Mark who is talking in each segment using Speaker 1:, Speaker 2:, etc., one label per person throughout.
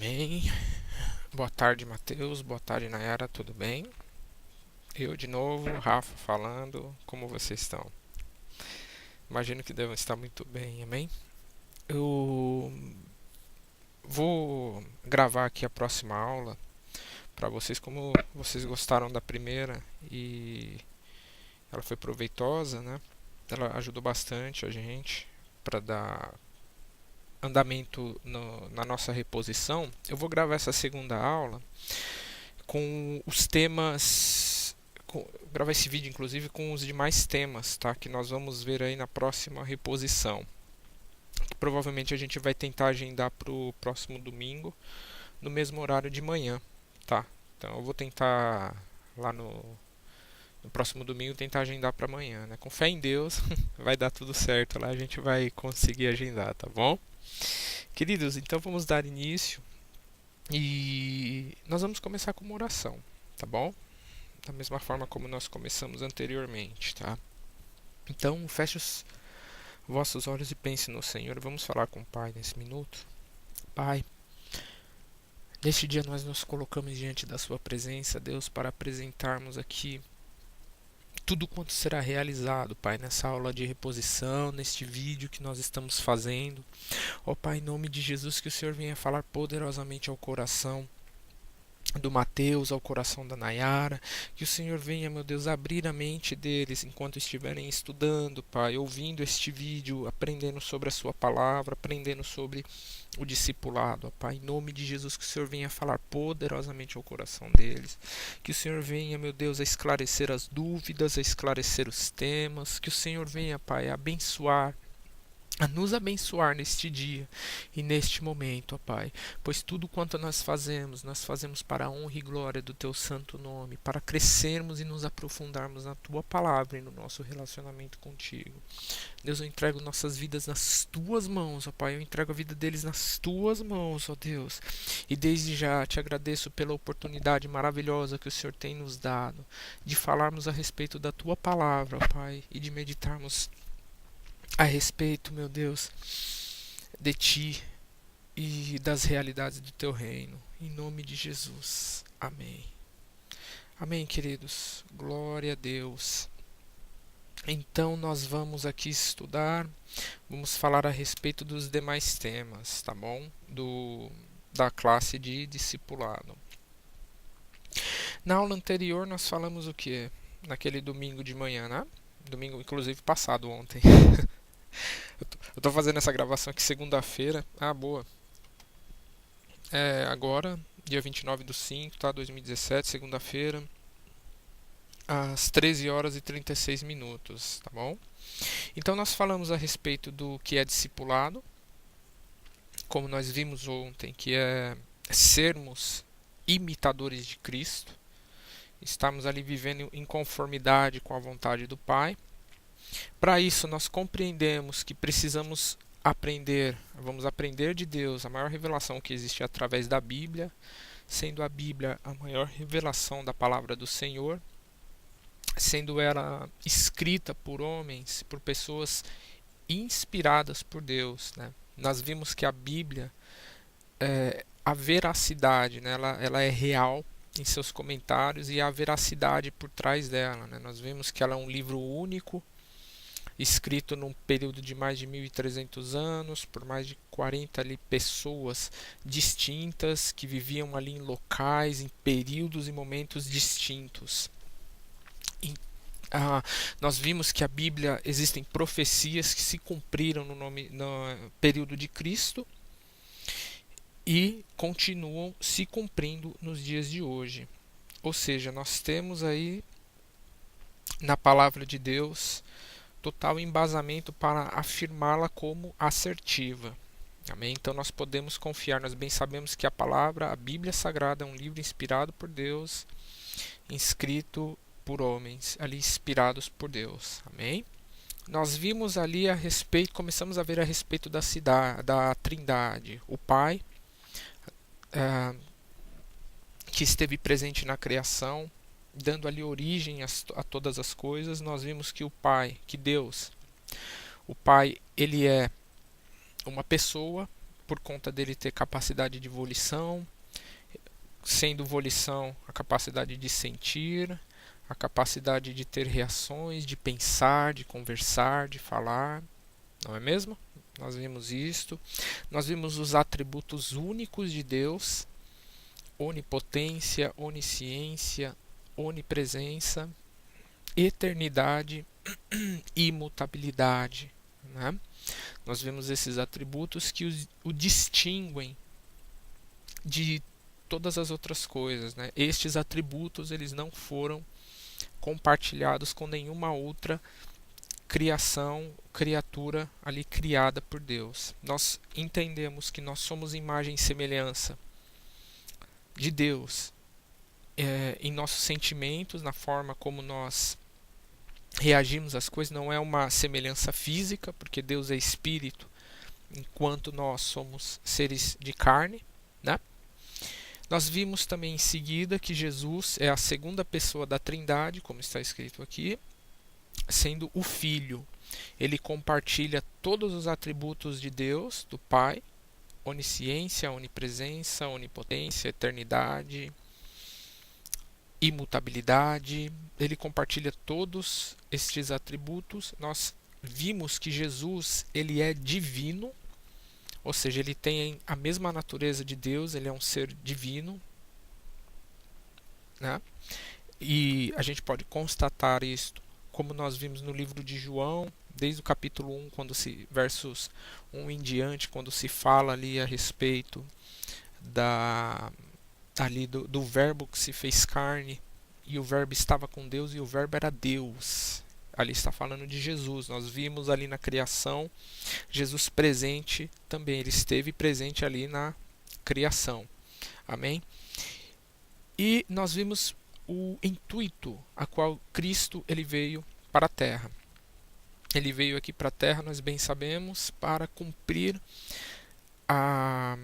Speaker 1: Amém. Boa tarde, Matheus. Boa tarde, Nayara. Tudo bem? Eu de novo, Rafa falando. Como vocês estão? Imagino que devem estar muito bem. Amém. Eu vou gravar aqui a próxima aula para vocês, como vocês gostaram da primeira e ela foi proveitosa, né? Ela ajudou bastante a gente para dar andamento na nossa reposição. Eu vou gravar essa segunda aula com os temas, gravar esse vídeo inclusive com os demais temas, tá? Que nós vamos ver aí na próxima reposição. Provavelmente a gente vai tentar agendar para o próximo domingo, no mesmo horário de manhã, tá? Então eu vou tentar lá no próximo domingo tentar agendar para amanhã, né? Com fé em Deus, vai dar tudo certo lá, a gente vai conseguir agendar, tá bom? Queridos, então vamos dar início e nós vamos começar com uma oração, tá bom? Da mesma forma como nós começamos anteriormente, tá? Então, feche os vossos olhos e pense no Senhor. Vamos falar com o Pai nesse minuto. Pai, neste dia nós nos colocamos diante da Sua presença, Deus, para apresentarmos aqui tudo quanto será realizado, Pai, nessa aula de reposição, neste vídeo que nós estamos fazendo. Ó Pai, em nome de Jesus, que o Senhor venha falar poderosamente ao coração do Mateus, ao coração da Nayara, que o Senhor venha, meu Deus, abrir a mente deles enquanto estiverem estudando, Pai, ouvindo este vídeo, aprendendo sobre a sua palavra, aprendendo sobre o discipulado, ó Pai, em nome de Jesus, que o Senhor venha falar poderosamente ao coração deles, que o Senhor venha, meu Deus, a esclarecer as dúvidas, a esclarecer os temas, que o Senhor venha, Pai, a abençoar, a nos abençoar neste dia e neste momento, ó Pai, pois tudo quanto nós fazemos para a honra e glória do Teu santo nome, para crescermos e nos aprofundarmos na Tua palavra e no nosso relacionamento contigo. Deus, eu entrego nossas vidas nas Tuas mãos, ó Pai, eu entrego a vida deles nas Tuas mãos, ó Deus, e desde já te agradeço pela oportunidade maravilhosa que o Senhor tem nos dado de falarmos a respeito da Tua palavra, ó Pai, e de meditarmos a respeito, meu Deus, de Ti e das realidades do Teu reino. Em nome de Jesus. Amém. Amém, queridos. Glória a Deus. Então nós vamos aqui estudar, vamos falar a respeito dos demais temas, tá bom? Da classe de discipulado. Na aula anterior nós falamos o que? Naquele domingo de manhã, né? Domingo, inclusive, passado ontem. Eu tô fazendo essa gravação aqui segunda-feira. Ah, boa. É agora, dia 29/5, tá? 2017, segunda-feira, às 13 horas e 36 minutos, tá bom? Então nós falamos a respeito do que é discipulado, como nós vimos ontem, que é sermos imitadores de Cristo, estarmos ali vivendo em conformidade com a vontade do Pai. Para isso, nós compreendemos que precisamos aprender, vamos aprender de Deus, a maior revelação que existe através da Bíblia, sendo a Bíblia a maior revelação da palavra do Senhor, sendo ela escrita por homens, por pessoas inspiradas por Deus, né? Nós vimos que a Bíblia, a veracidade, né? Ela é real em seus comentários e a veracidade por trás dela, né? Nós vimos que ela é um livro único, escrito num período de mais de 1300 anos, por mais de 40 ali, pessoas distintas que viviam ali em locais, em períodos e momentos distintos. E, nós vimos que a Bíblia existem profecias que se cumpriram no período de Cristo e continuam se cumprindo nos dias de hoje. Ou seja, nós temos aí na palavra de Deus total embasamento para afirmá-la como assertiva. Amém? Então nós podemos confiar, nós bem sabemos que a palavra, a Bíblia Sagrada, é um livro inspirado por Deus, escrito por homens, ali inspirados por Deus. Amém? Nós vimos ali a respeito, começamos a ver a respeito da Trindade, o Pai, que esteve presente na criação, dando ali origem a todas as coisas. Nós vimos que o Pai, que Deus, o Pai, ele é uma pessoa, por conta dele ter capacidade de volição, sendo volição a capacidade de sentir, a capacidade de ter reações, de pensar, de conversar, de falar, não é mesmo? Nós vimos isto. Nós vimos os atributos únicos de Deus: onipotência, onisciência, onipresença, eternidade, imutabilidade, né? Nós vemos esses atributos que o distinguem de todas as outras coisas, né? Estes atributos eles não foram compartilhados com nenhuma outra criatura ali criada por Deus. Nós entendemos que nós somos imagem e semelhança de Deus em nossos sentimentos, na forma como nós reagimos às coisas. Não é uma semelhança física, porque Deus é espírito, enquanto nós somos seres de carne, né? Nós vimos também em seguida que Jesus é a segunda pessoa da Trindade, como está escrito aqui, sendo o Filho. Ele compartilha todos os atributos de Deus, do Pai: onisciência, onipresença, onipotência, eternidade, imutabilidade. Ele compartilha todos estes atributos. Nós vimos que Jesus ele é divino, ou seja, ele tem a mesma natureza de Deus, ele é um ser divino, né? E a gente pode constatar isto, como nós vimos no livro de João, desde o capítulo 1, versos 1 em diante, quando se fala ali a respeito do verbo que se fez carne, e o verbo estava com Deus, e o verbo era Deus. Ali está falando de Jesus. Nós vimos ali na criação Jesus presente também. Ele esteve presente ali na criação. Amém? E nós vimos o intuito a qual Cristo ele veio para a Terra. Ele veio aqui para a Terra, nós bem sabemos, para cumprir a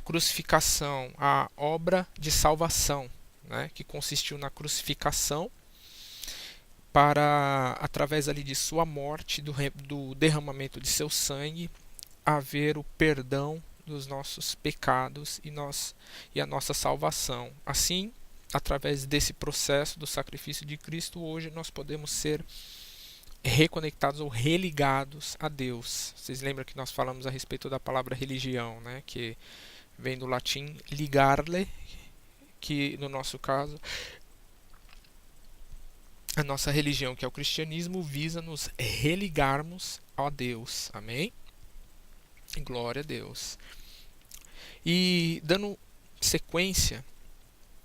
Speaker 1: crucificação, a obra de salvação, né, que consistiu na crucificação, para, através ali de sua morte, do derramamento de seu sangue, haver o perdão dos nossos pecados e a nossa salvação. Assim, através desse processo do sacrifício de Cristo, hoje nós podemos ser reconectados ou religados a Deus. Vocês lembram que nós falamos a respeito da palavra religião, né? Que vem do latim ligarle, que no nosso caso a nossa religião, que é o cristianismo, visa nos religarmos a Deus. Amém? Glória a Deus. E dando sequência,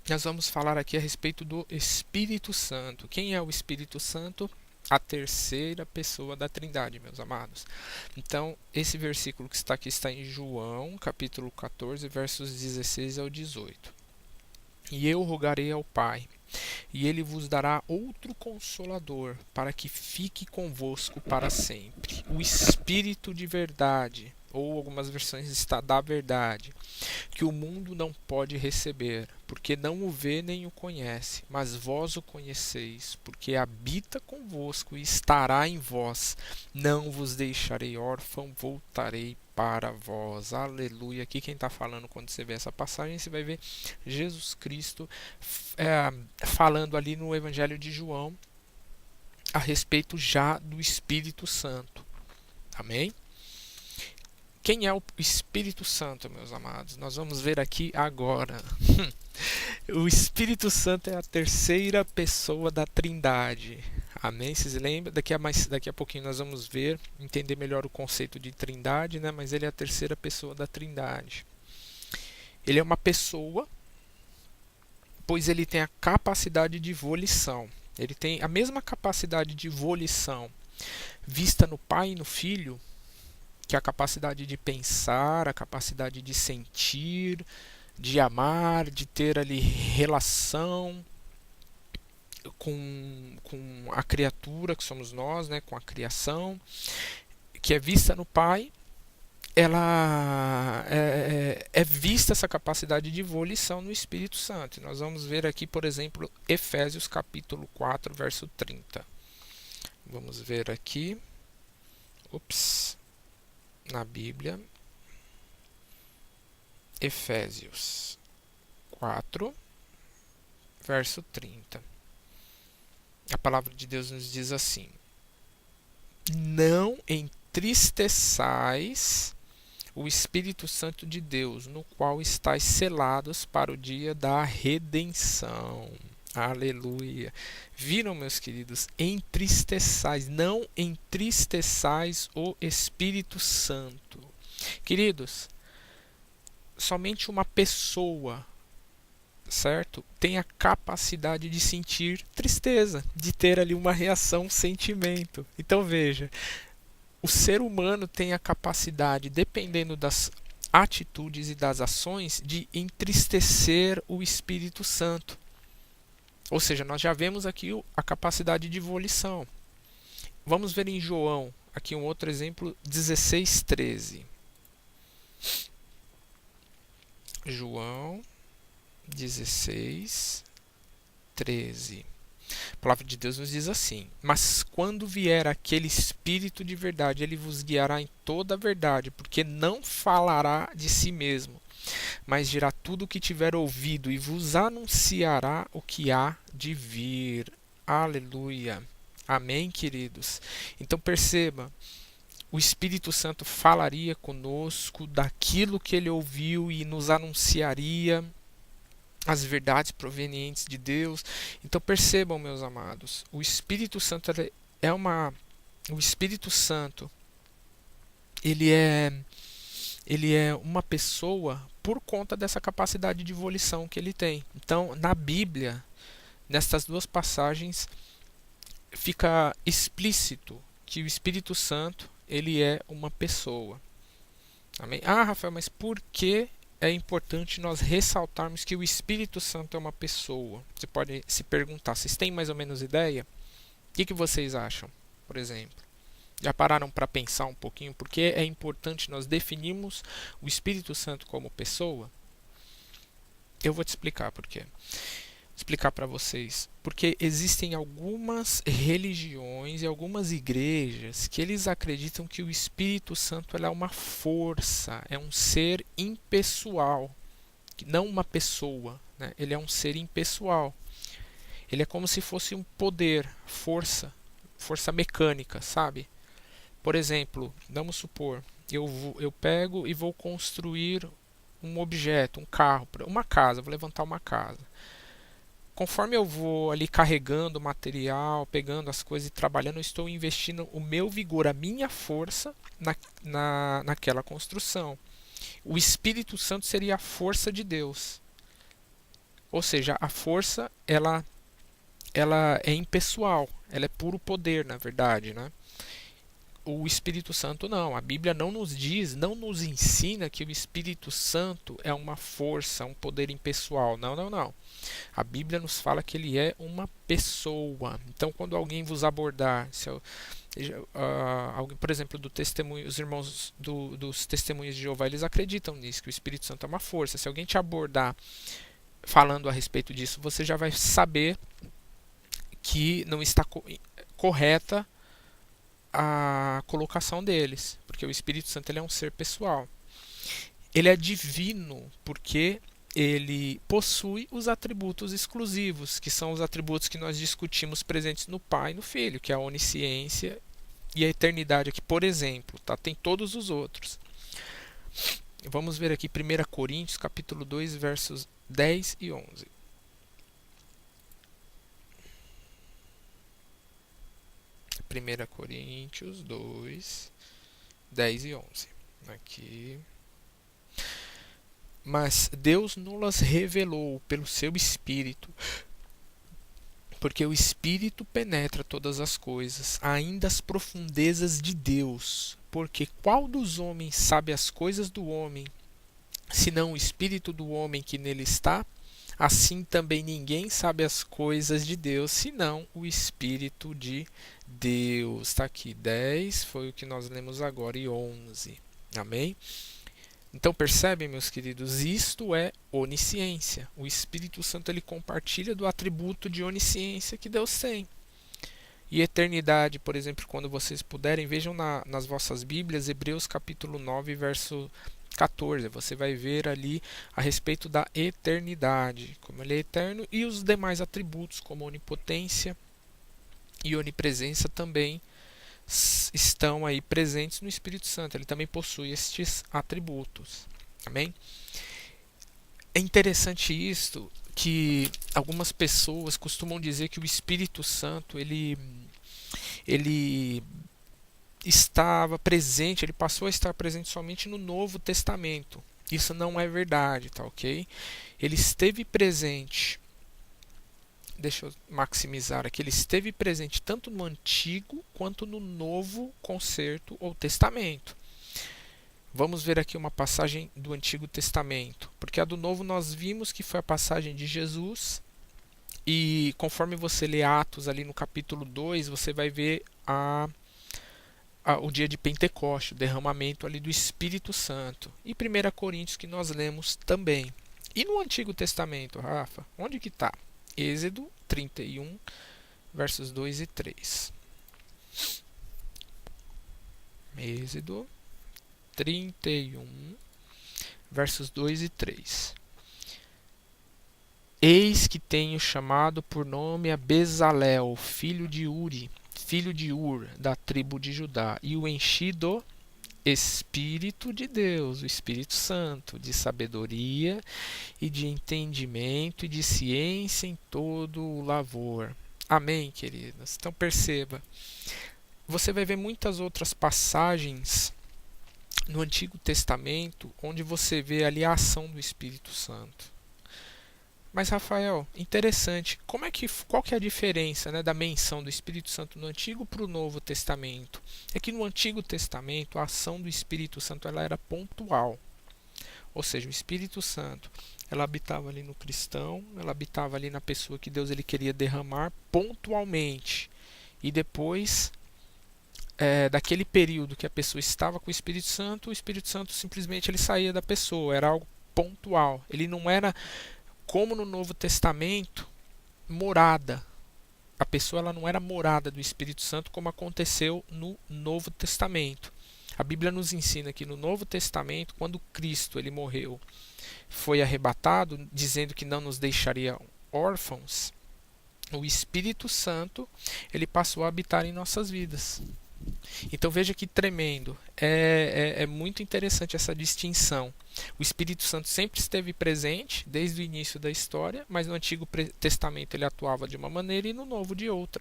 Speaker 1: nós vamos falar aqui a respeito do Espírito Santo. Quem é o Espírito Santo? A terceira pessoa da Trindade, meus amados. Então, esse versículo que está aqui está em João, capítulo 14, versos 16 ao 18. E eu rogarei ao Pai, e ele vos dará outro Consolador, para que fique convosco para sempre. O Espírito de verdade, ou algumas versões está da verdade, que o mundo não pode receber, porque não o vê nem o conhece, mas vós o conheceis, porque habita convosco e estará em vós. Não vos deixarei órfão, voltarei para vós. Aleluia. Aqui quem está falando, quando você vê essa passagem, você vai ver Jesus Cristo falando ali no Evangelho de João a respeito já do Espírito Santo. Amém? Quem é o Espírito Santo, meus amados? Nós vamos ver aqui agora. O Espírito Santo é a terceira pessoa da Trindade. Amém? Vocês lembram? Daqui a pouquinho nós vamos ver, entender melhor o conceito de Trindade, né? Mas ele é a terceira pessoa da Trindade. Ele é uma pessoa, pois ele tem a capacidade de volição. Ele tem a mesma capacidade de volição vista no Pai e no Filho, que é a capacidade de pensar, a capacidade de sentir, de amar, de ter ali relação com a criatura que somos nós, né, com a criação, que é vista no Pai. Ela é vista essa capacidade de volição no Espírito Santo. Nós vamos ver aqui, por exemplo, Efésios capítulo 4, verso 30. Vamos ver aqui. Na Bíblia, Efésios 4, verso 30. A palavra de Deus nos diz assim: não entristeçais o Espírito Santo de Deus, no qual estáis selados para o dia da redenção. Aleluia. Viram, meus queridos? Entristeçais, não entristeçais o Espírito Santo. Queridos, somente uma pessoa, certo, tem a capacidade de sentir tristeza, de ter ali uma reação, um sentimento. Então veja, o ser humano tem a capacidade, dependendo das atitudes e das ações, de entristecer o Espírito Santo. Ou seja, nós já vemos aqui a capacidade de volição. Vamos ver em João, aqui um outro exemplo, 16:13. João 16:13. A palavra de Deus nos diz assim: mas quando vier aquele Espírito de verdade, ele vos guiará em toda a verdade, porque não falará de si mesmo, mas dirá tudo o que tiver ouvido e vos anunciará o que há de vir. Aleluia. Amém, queridos? Então perceba, o Espírito Santo falaria conosco daquilo que ele ouviu e nos anunciaria as verdades provenientes de Deus. Então percebam, meus amados, o Espírito Santo o Espírito Santo, ele é uma pessoa por conta dessa capacidade de volição que ele tem. Então, na Bíblia, nestas duas passagens, fica explícito que o Espírito Santo, ele é uma pessoa. Amém? Ah, Rafael, mas por que é importante nós ressaltarmos que o Espírito Santo é uma pessoa? Você pode se perguntar, vocês têm mais ou menos ideia? O que vocês acham, por exemplo? Já pararam para pensar um pouquinho por que é importante nós definirmos o Espírito Santo como pessoa? Eu vou te explicar por quê. Explicar para vocês. Porque existem algumas religiões e algumas igrejas que eles acreditam que o Espírito Santo é uma força, é um ser impessoal, não uma pessoa, né? Ele é um ser impessoal. Ele é como se fosse um poder, força mecânica, sabe? Por exemplo, vamos supor, eu pego e vou construir um objeto, um carro, uma casa, vou levantar uma casa. Conforme eu vou ali carregando o material, pegando as coisas e trabalhando, eu estou investindo o meu vigor, a minha força naquela construção. O Espírito Santo seria a força de Deus. Ou seja, a força, ela é impessoal, ela é puro poder, na verdade, né? O Espírito Santo não. A Bíblia não nos diz, não nos ensina que o Espírito Santo é uma força, um poder impessoal. Não, não, não. A Bíblia nos fala que ele é uma pessoa. Então, quando alguém vos abordar, alguém, por exemplo, do testemunho, os irmãos dos testemunhos de Jeová, eles acreditam nisso, que o Espírito Santo é uma força. Se alguém te abordar falando a respeito disso, você já vai saber que não está correta a colocação deles, porque o Espírito Santo ele é um ser pessoal. Ele é divino porque ele possui os atributos exclusivos, que são os atributos que nós discutimos presentes no Pai e no Filho, que é a onisciência e a eternidade aqui, por exemplo, tá? Tem todos os outros. Vamos ver aqui 1 Coríntios, capítulo 2, versos 10 e 11. Primeira Coríntios 2, 10 e 11. Aqui. Mas Deus nos revelou pelo seu Espírito, porque o Espírito penetra todas as coisas, ainda as profundezas de Deus. Porque qual dos homens sabe as coisas do homem, senão o Espírito do homem que nele está? Assim também ninguém sabe as coisas de Deus, senão o Espírito de Deus. Está aqui 10, foi o que nós lemos agora, e 11. Amém? Então percebem, meus queridos, isto é onisciência. O Espírito Santo ele compartilha do atributo de onisciência que Deus tem. E eternidade, por exemplo, quando vocês puderem, vejam nas vossas Bíblias, Hebreus capítulo 9, verso 14, você vai ver ali a respeito da eternidade, como ele é eterno, e os demais atributos, como onipotência e onipresença, também estão aí presentes no Espírito Santo. Ele também possui estes atributos. Amém? É interessante isto, que algumas pessoas costumam dizer que o Espírito Santo ele estava presente, ele passou a estar presente somente no Novo Testamento. Isso não é verdade, tá ok? Ele esteve presente, deixa eu maximizar aqui, ele esteve presente tanto no Antigo quanto no Novo Concerto ou Testamento. Vamos ver aqui uma passagem do Antigo Testamento, porque a do Novo nós vimos que foi a passagem de Jesus, e conforme você lê Atos ali no capítulo 2, você vai ver o dia de Pentecoste, o derramamento ali do Espírito Santo. E 1 Coríntios que nós lemos também. E no Antigo Testamento, Rafa, onde que está? Êxodo 31, versos 2 e 3. Êxodo 31, versos 2 e 3. Eis que tenho chamado por nome a Bezalel, filho de Uri, filho de Ur, da tribo de Judá, e o enchi do Espírito de Deus, o Espírito Santo, de sabedoria e de entendimento e de ciência em todo o lavor. Amém, queridos? Então perceba, você vai ver muitas outras passagens no Antigo Testamento onde você vê ali a ação do Espírito Santo. Mas, Rafael, interessante, qual que é a diferença, né, da menção do Espírito Santo no Antigo para o Novo Testamento? É que no Antigo Testamento a ação do Espírito Santo ela era pontual. Ou seja, o Espírito Santo ela habitava ali no cristão, ela habitava ali na pessoa que Deus ele queria derramar pontualmente. E depois daquele período que a pessoa estava com o Espírito Santo simplesmente ele saía da pessoa, era algo pontual. Ele não era como no Novo Testamento, morada. A pessoa ela não era morada do Espírito Santo como aconteceu no Novo Testamento. A Bíblia nos ensina que no Novo Testamento, quando Cristo ele morreu, foi arrebatado, dizendo que não nos deixaria órfãos, o Espírito Santo ele passou a habitar em nossas vidas. Então veja que tremendo, é muito interessante essa distinção. O Espírito Santo sempre esteve presente desde o início da história, mas no Antigo Testamento ele atuava de uma maneira e no Novo de outra.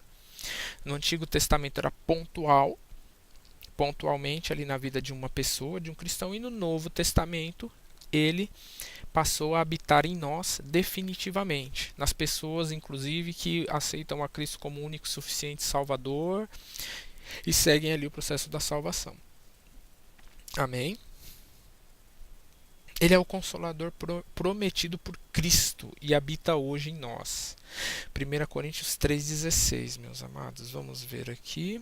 Speaker 1: No Antigo Testamento era pontualmente ali na vida de uma pessoa, de um cristão, e no Novo Testamento ele passou a habitar em nós definitivamente, nas pessoas inclusive que aceitam a Cristo como único e suficiente Salvador e seguem ali o processo da salvação. Amém? Ele é o Consolador prometido por Cristo e habita hoje em nós. 1 Coríntios 3,16, meus amados. Vamos ver aqui.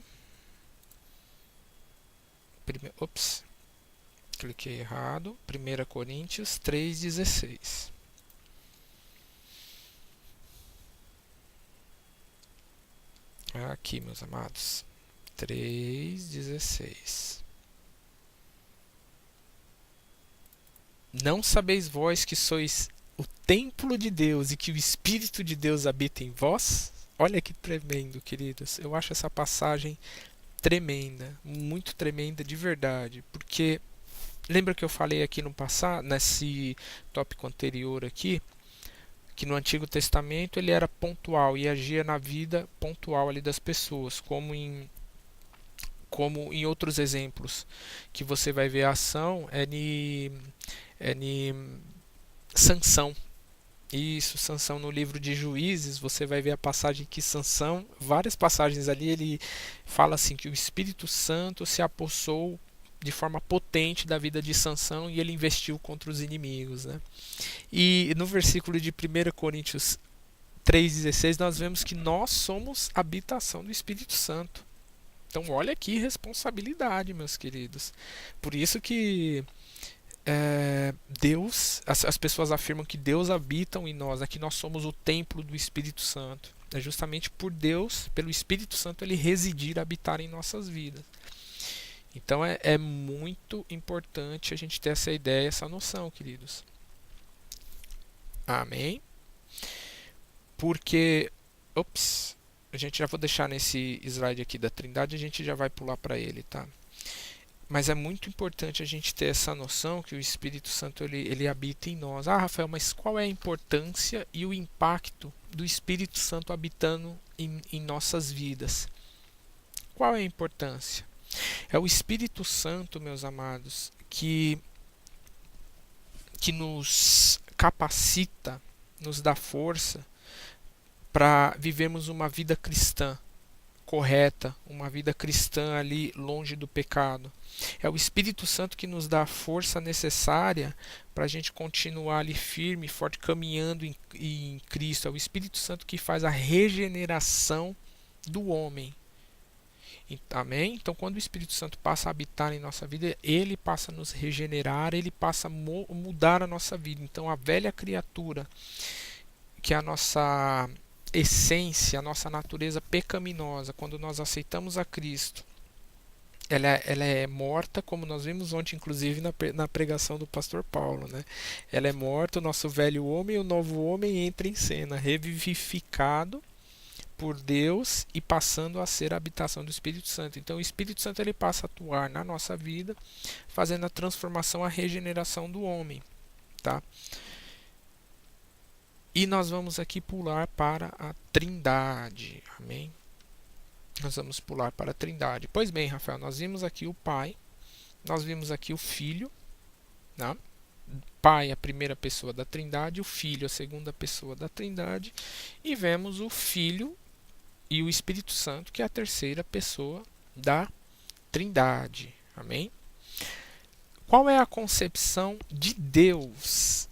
Speaker 1: Cliquei errado. 1 Coríntios 3,16. Aqui, meus amados. 3,16. Não sabeis vós que sois o templo de Deus e que o Espírito de Deus habita em vós? Olha que tremendo, queridos. Eu acho essa passagem tremenda, muito tremenda de verdade, porque lembra que eu falei aqui no passado, nesse tópico anterior aqui, que no Antigo Testamento ele era pontual e agia na vida pontual ali das pessoas, como em outros exemplos que você vai ver a ação em Sansão. Isso, Sansão no livro de Juízes, você vai ver a passagem que Sansão, várias passagens ali, ele fala assim que o Espírito Santo se apossou de forma potente da vida de Sansão e ele investiu contra os inimigos, né? E no versículo de 1 Coríntios 3,16 nós vemos que nós somos habitação do Espírito Santo. Então olha que responsabilidade, meus queridos. Por isso que Deus, as pessoas afirmam que Deus habita em nós, que nós somos o templo do Espírito Santo. É justamente por Deus, pelo Espírito Santo, ele residir, habitar em nossas vidas. Então é muito importante a gente ter essa ideia, essa noção, queridos. Amém? Porque, ops, a gente já vou deixar nesse slide aqui da Trindade, a gente já vai pular para ele, tá? Mas é muito importante a gente ter essa noção que o Espírito Santo ele habita em nós. Ah, Rafael, mas qual é a importância e o impacto do Espírito Santo habitando em nossas vidas? Qual é a importância? É o Espírito Santo, meus amados, que nos capacita, nos dá força para vivermos uma vida cristã correta, uma vida cristã ali longe do pecado. É o Espírito Santo que nos dá a força necessária para a gente continuar ali firme, forte, caminhando em Cristo. É o Espírito Santo que faz a regeneração do homem. Amém? Então, quando o Espírito Santo passa a habitar em nossa vida, ele passa a nos regenerar, ele passa a mudar a nossa vida. Então, a velha criatura, que é a nossa essência, a nossa natureza pecaminosa, quando nós aceitamos a Cristo, ela é morta, como nós vimos ontem, inclusive na pregação do pastor Paulo, né? Ela é morta, o nosso velho homem e o novo homem entra em cena, revivificado por Deus e passando a ser a habitação do Espírito Santo. Então o Espírito Santo ele passa a atuar na nossa vida, fazendo a transformação, a regeneração do homem, tá? E nós vamos aqui pular para a Trindade. Amém? Nós vamos pular para a Trindade. Pois bem, Rafael, nós vimos aqui o Pai, nós vimos aqui o Filho, né? Pai, a primeira pessoa da Trindade, o Filho, a segunda pessoa da Trindade, e vemos o Filho e o Espírito Santo, que é a terceira pessoa da Trindade. Amém? Qual é a concepção de Deus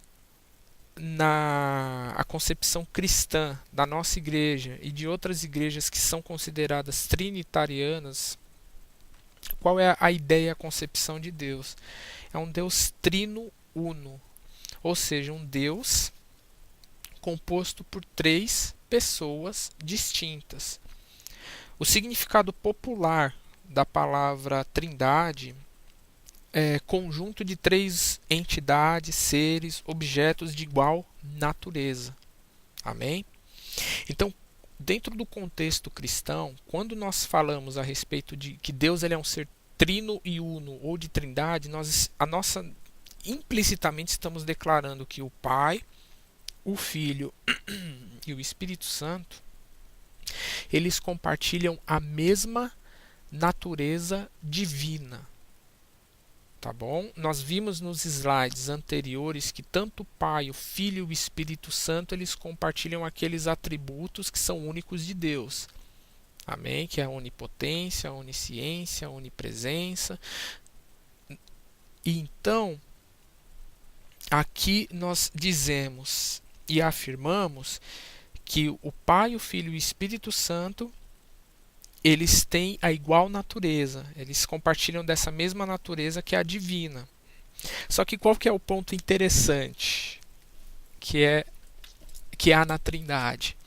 Speaker 1: a concepção cristã da nossa igreja e de outras igrejas que são consideradas trinitarianas? Qual é a ideia, a concepção de Deus? É um Deus trino uno, ou seja, um Deus composto por três pessoas distintas. O significado popular da palavra Trindade é conjunto de três entidades, seres, objetos de igual natureza. Amém? Então, dentro do contexto cristão, quando nós falamos a respeito de que Deus ele é um ser trino e uno ou de trindade, implicitamente estamos declarando que o Pai, o Filho e o Espírito Santo, eles compartilham a mesma natureza divina. Tá bom? Nós vimos nos slides anteriores que tanto o Pai, o Filho e o Espírito Santo eles compartilham aqueles atributos que são únicos de Deus. Amém? Que é a onipotência, a onisciência, a onipresença. E então, aqui nós dizemos e afirmamos que o Pai, o Filho e o Espírito Santo eles têm a igual natureza, eles compartilham dessa mesma natureza que é a divina. Só que qual que é o ponto interessante que há na Trindade?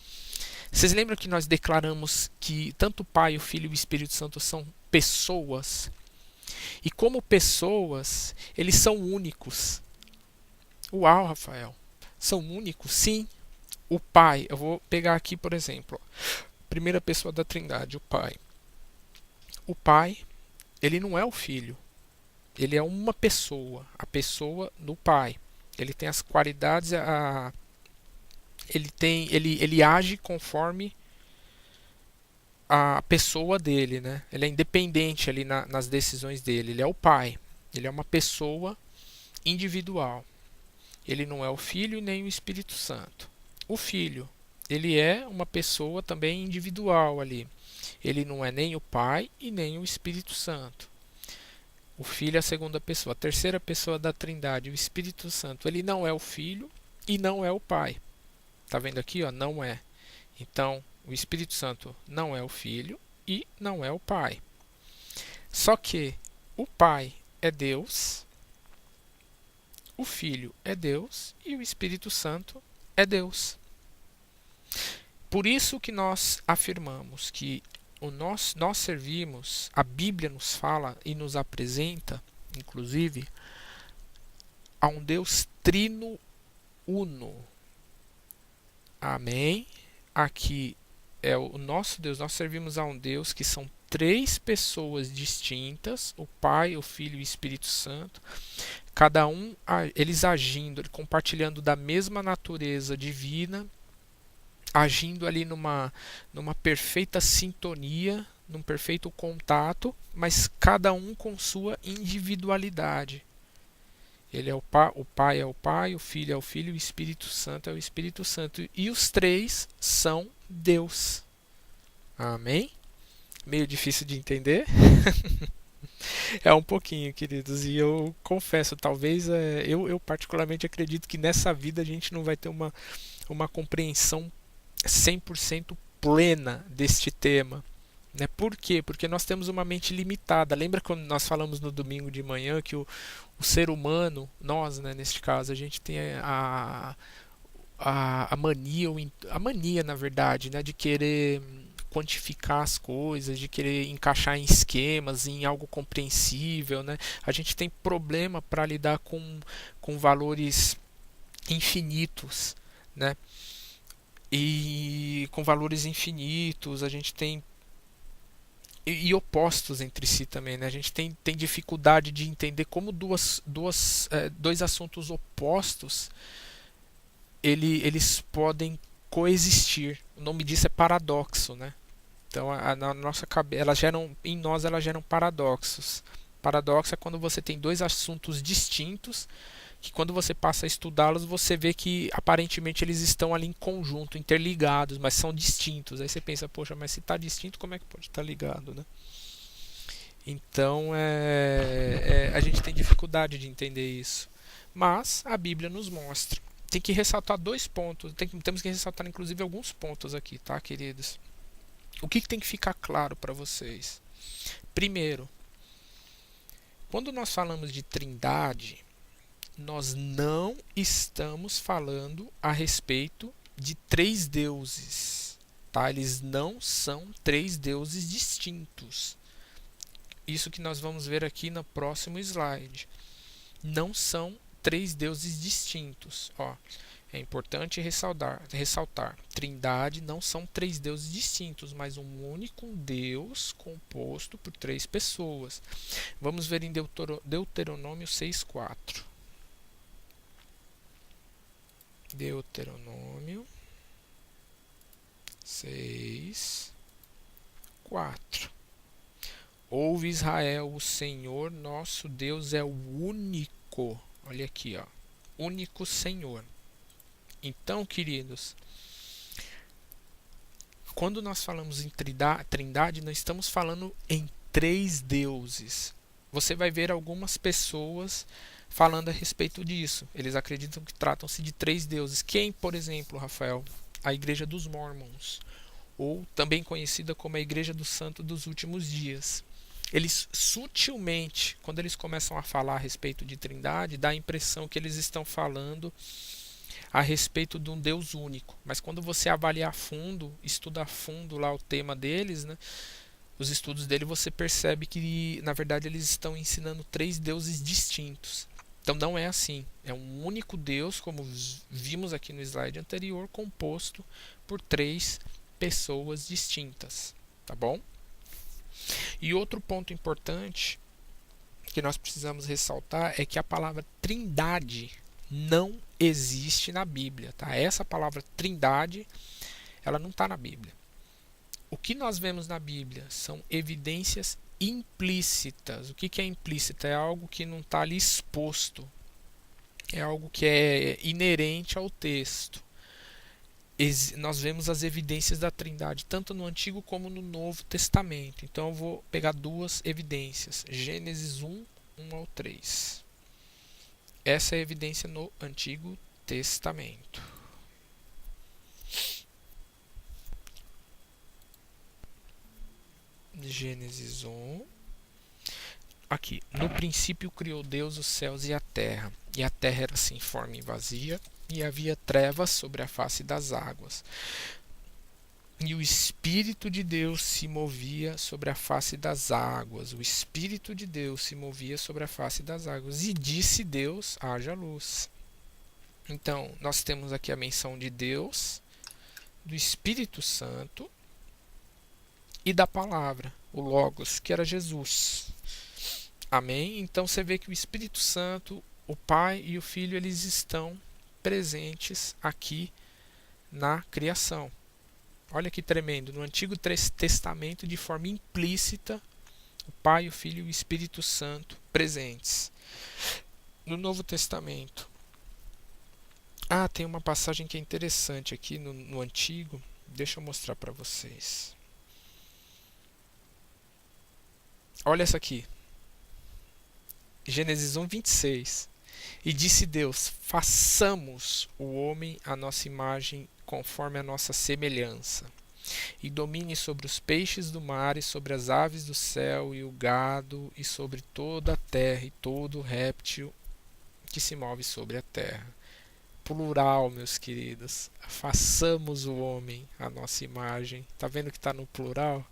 Speaker 1: Vocês lembram que nós declaramos que tanto o Pai, o Filho e o Espírito Santo são pessoas? E como pessoas, eles são únicos. Uau, Rafael! São únicos? Sim. O Pai, eu vou pegar aqui, por exemplo, primeira pessoa da Trindade, o Pai. O Pai, ele não é o Filho. Ele é uma pessoa, a pessoa do Pai. Ele tem as qualidades, ele age conforme a pessoa dele, né? Ele é independente ali nas decisões dele. Ele é o Pai. Ele é uma pessoa individual. Ele não é o Filho e nem o Espírito Santo. O Filho, ele é uma pessoa também individual ali. Ele não é nem o Pai e nem o Espírito Santo. O Filho é a segunda pessoa. A terceira pessoa da Trindade, o Espírito Santo, ele não é o Filho e não é o Pai. Tá vendo aqui, ó? Não é. Então, o Espírito Santo não é o Filho e não é o Pai. Só que o Pai é Deus, o Filho é Deus e o Espírito Santo é Deus. Por isso que nós afirmamos que nós servimos, a Bíblia nos fala e nos apresenta, inclusive, a um Deus trino uno. Amém? Aqui é o nosso Deus. Nós servimos a um Deus que são três pessoas distintas, o Pai, o Filho e o Espírito Santo, cada um eles agindo, compartilhando da mesma natureza divina, agindo ali numa perfeita sintonia, num perfeito contato, mas cada um com sua individualidade. Ele é o Pai é o Pai, o Filho é o Filho, o Espírito Santo é o Espírito Santo. E os três são Deus. Amém? Meio difícil de entender? É um pouquinho, queridos. E eu confesso, talvez eu particularmente acredito que nessa vida a gente não vai ter uma compreensão 100% plena deste tema. Né? Por quê? Porque nós temos uma mente limitada. Lembra quando nós falamos no domingo de manhã que o ser humano, nós, né, neste caso, a gente tem a mania, a mania, na verdade, né, de querer quantificar as coisas, de querer encaixar em esquemas, em algo compreensível, né? A gente tem problema para lidar com valores infinitos, né? E com valores infinitos, a gente tem e opostos entre si também, né? A gente tem dificuldade de entender como dois assuntos opostos eles podem coexistir. O nome disso é paradoxo, né? Então, na nossa cabeça, em nós elas geram paradoxos. Paradoxo é quando você tem dois assuntos distintos, que quando você passa a estudá-los, você vê que aparentemente eles estão ali em conjunto, interligados, mas são distintos. Aí você pensa, poxa, mas se está distinto, como é que pode estar ligado, né? Então, a gente tem dificuldade de entender isso. Mas a Bíblia nos mostra. Tem que ressaltar dois pontos. Temos que ressaltar, inclusive, alguns pontos aqui, tá, queridos? O que tem que ficar claro para vocês? Primeiro, quando nós falamos de trindade, nós não estamos falando a respeito de três deuses. Tá? Eles não são três deuses distintos. Isso que nós vamos ver aqui no próximo slide. Não são três deuses distintos. Ó, é importante ressaltar. Trindade não são três deuses distintos, mas um único Deus composto por três pessoas. Vamos ver em Deuteronômio 6:4. Deuteronômio 6:4. Ouve Israel, o Senhor nosso Deus é o único. Olha aqui, ó. Único Senhor. Então, queridos, quando nós falamos em trindade, nós estamos falando em três deuses. Você vai ver algumas pessoas falando a respeito disso. Eles acreditam que tratam-se de três deuses. Quem, por exemplo, Rafael? A Igreja dos Mormons, ou também conhecida como a Igreja do Santo dos Últimos Dias. Eles sutilmente, quando eles começam a falar a respeito de trindade, dá a impressão que eles estão falando a respeito de um Deus único. Mas quando você avalia a fundo, estuda a fundo lá o tema deles, né, os estudos dele, você percebe que, na verdade, eles estão ensinando três deuses distintos. Então não é assim. É um único Deus, como vimos aqui no slide anterior, composto por três pessoas distintas. Tá bom? E outro ponto importante que nós precisamos ressaltar é que a palavra trindade não existe na Bíblia. Tá? Essa palavra trindade, ela não está na Bíblia. O que nós vemos na Bíblia são evidências implícitas. O que é implícita? É algo que não está ali exposto. É algo que é inerente ao texto. Nós vemos as evidências da Trindade tanto no Antigo como no Novo Testamento. Então eu vou pegar duas evidências. Gênesis 1:1-3. Essa é a evidência no Antigo Testamento. Gênesis 1. Aqui. No princípio criou Deus os céus e a terra. E a terra era sem forma e vazia. E havia trevas sobre a face das águas. E o Espírito de Deus se movia sobre a face das águas. O Espírito de Deus se movia sobre a face das águas. E disse Deus: haja luz. Então, nós temos aqui a menção de Deus, do Espírito Santo e da palavra, o Logos, que era Jesus. Amém? Então você vê que o Espírito Santo, o Pai e o Filho, eles estão presentes aqui na criação. Olha que tremendo, no Antigo Testamento, de forma implícita, o Pai, o Filho e o Espírito Santo presentes. No Novo Testamento, tem uma passagem que é interessante aqui no Antigo, deixa eu mostrar para vocês. Olha essa aqui, Gênesis 1, 26. E disse Deus: façamos o homem à nossa imagem, conforme a nossa semelhança, e domine sobre os peixes do mar, e sobre as aves do céu, e o gado, e sobre toda a terra, e todo réptil que se move sobre a terra. Plural, meus queridos. Façamos o homem à nossa imagem. Está vendo que está no plural?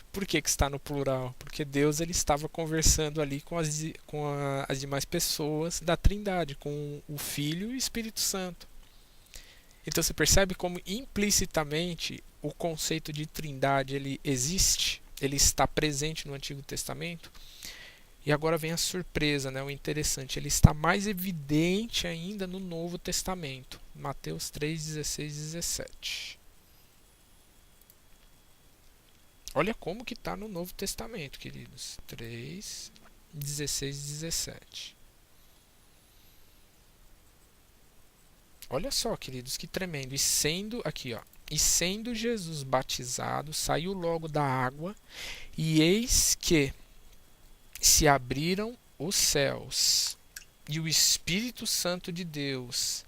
Speaker 1: Por que está no plural? Porque Deus ele estava conversando ali com as demais pessoas da Trindade, com o Filho e o Espírito Santo. Então você percebe como implicitamente o conceito de Trindade ele existe, ele está presente no Antigo Testamento. E agora vem a surpresa, né? O interessante, ele está mais evidente ainda no Novo Testamento. Mateus 3, 16 e 17. Olha como que está no Novo Testamento, queridos. 3, 16 e 17. Olha só, queridos, que tremendo. E sendo Jesus batizado, saiu logo da água, e eis que se abriram os céus, e o Espírito Santo de Deus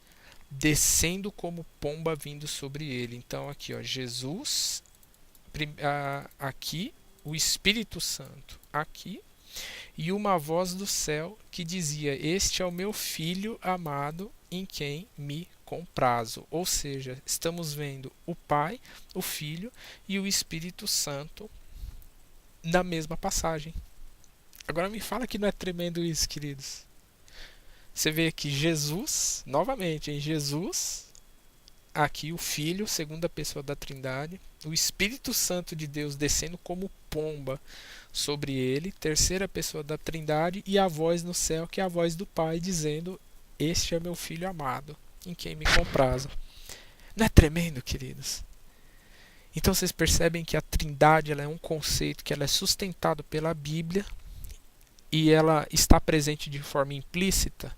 Speaker 1: descendo como pomba vindo sobre ele. Então aqui, Jesus, aqui, o Espírito Santo aqui, e uma voz do céu que dizia: este é o meu Filho amado, em quem me comprazo. Ou seja, estamos vendo o Pai, o Filho e o Espírito Santo na mesma passagem. Agora me fala que não é tremendo isso, queridos. Você vê aqui Jesus, novamente, em Jesus, aqui o Filho, segunda pessoa da Trindade, o Espírito Santo de Deus descendo como pomba sobre ele, terceira pessoa da Trindade, e a voz no céu, que é a voz do Pai, dizendo: este é meu Filho amado, em quem me comprazo. Não é tremendo, queridos? Então vocês percebem que a Trindade ela é um conceito que ela é sustentado pela Bíblia, e ela está presente de forma implícita.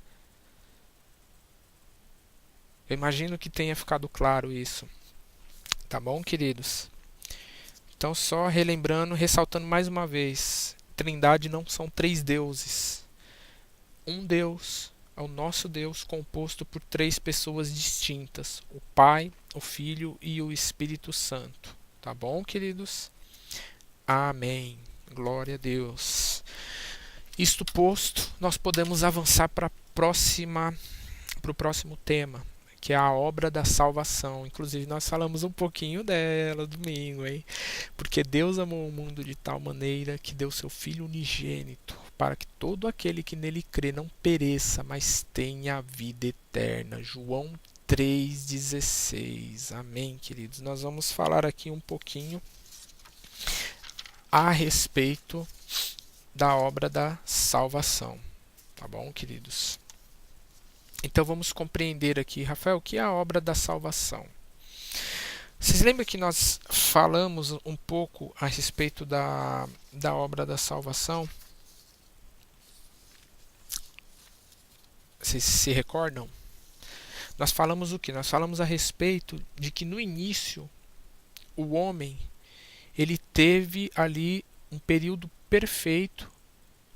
Speaker 1: Eu imagino que tenha ficado claro isso. Tá bom, queridos? Então, só relembrando, ressaltando mais uma vez: Trindade não são três deuses. Um Deus é o nosso Deus, composto por três pessoas distintas: o Pai, o Filho e o Espírito Santo. Tá bom, queridos? Amém. Glória a Deus. Isto posto, nós podemos avançar para o próximo tema, que é a obra da salvação. Inclusive nós falamos um pouquinho dela domingo, hein? Porque Deus amou o mundo de tal maneira que deu seu Filho unigênito, para que todo aquele que nele crê não pereça, mas tenha a vida eterna. João 3,16. Amém, queridos? Nós vamos falar aqui um pouquinho a respeito da obra da salvação. Tá bom, queridos? Então vamos compreender aqui, Rafael, o que é a obra da salvação? Vocês lembram que nós falamos um pouco a respeito da obra da salvação? Vocês se recordam? Nós falamos o que? Nós falamos a respeito de que no início o homem ele teve ali um período perfeito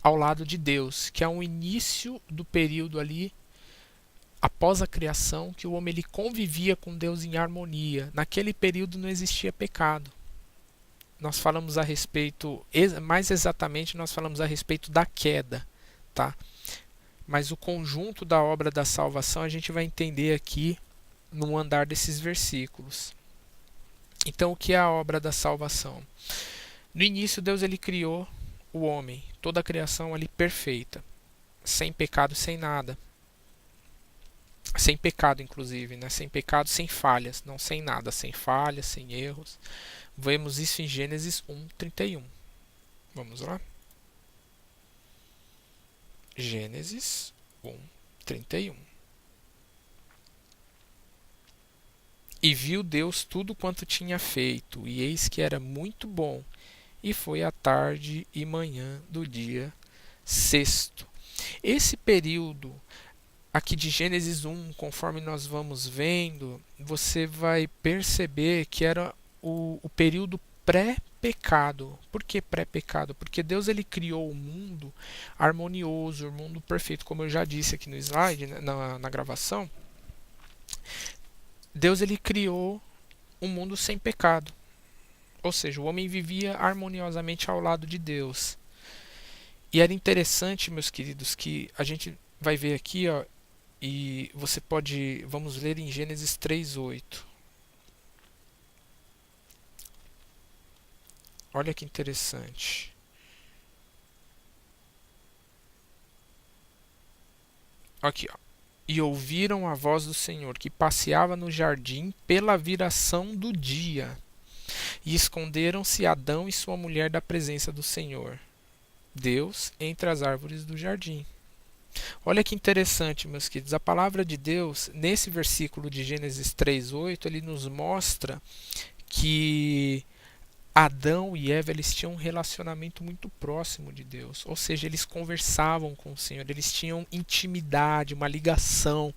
Speaker 1: ao lado de Deus, que é o início do período ali após a criação, que o homem ele convivia com Deus em harmonia. Naquele período não existia pecado. Nós falamos a respeito, mais exatamente nós falamos a respeito da queda, tá? Mas o conjunto da obra da salvação a gente vai entender aqui no andar desses versículos. Então, o que é a obra da salvação? No início, Deus ele criou o homem, toda a criação ali perfeita, sem pecado, sem nada. Sem pecado, inclusive, né? Sem pecado, sem falhas, não sem nada, sem falhas, sem erros. Vemos isso em Gênesis 1:31. Vamos lá? Gênesis 1:31. E viu Deus tudo quanto tinha feito, e eis que era muito bom. E foi a tarde e manhã do dia sexto. Esse período aqui de Gênesis 1, conforme nós vamos vendo, você vai perceber que era o período pré-pecado. Por que pré-pecado? Porque Deus ele criou o mundo harmonioso, o mundo perfeito, como eu já disse aqui no slide, né, na gravação. Deus ele criou um mundo sem pecado. Ou seja, o homem vivia harmoniosamente ao lado de Deus. E era interessante, meus queridos, que a gente vai ver aqui, ó, e você pode, vamos ler em Gênesis 3:8. Olha que interessante. Aqui, ó. E ouviram a voz do Senhor, que passeava no jardim pela viração do dia. E esconderam-se Adão e sua mulher da presença do Senhor, Deus, entre as árvores do jardim. Olha que interessante, meus queridos. A palavra de Deus, nesse versículo de Gênesis 3:8, ele nos mostra que Adão e Eva eles tinham um relacionamento muito próximo de Deus, ou seja, eles conversavam com o Senhor, eles tinham intimidade, uma ligação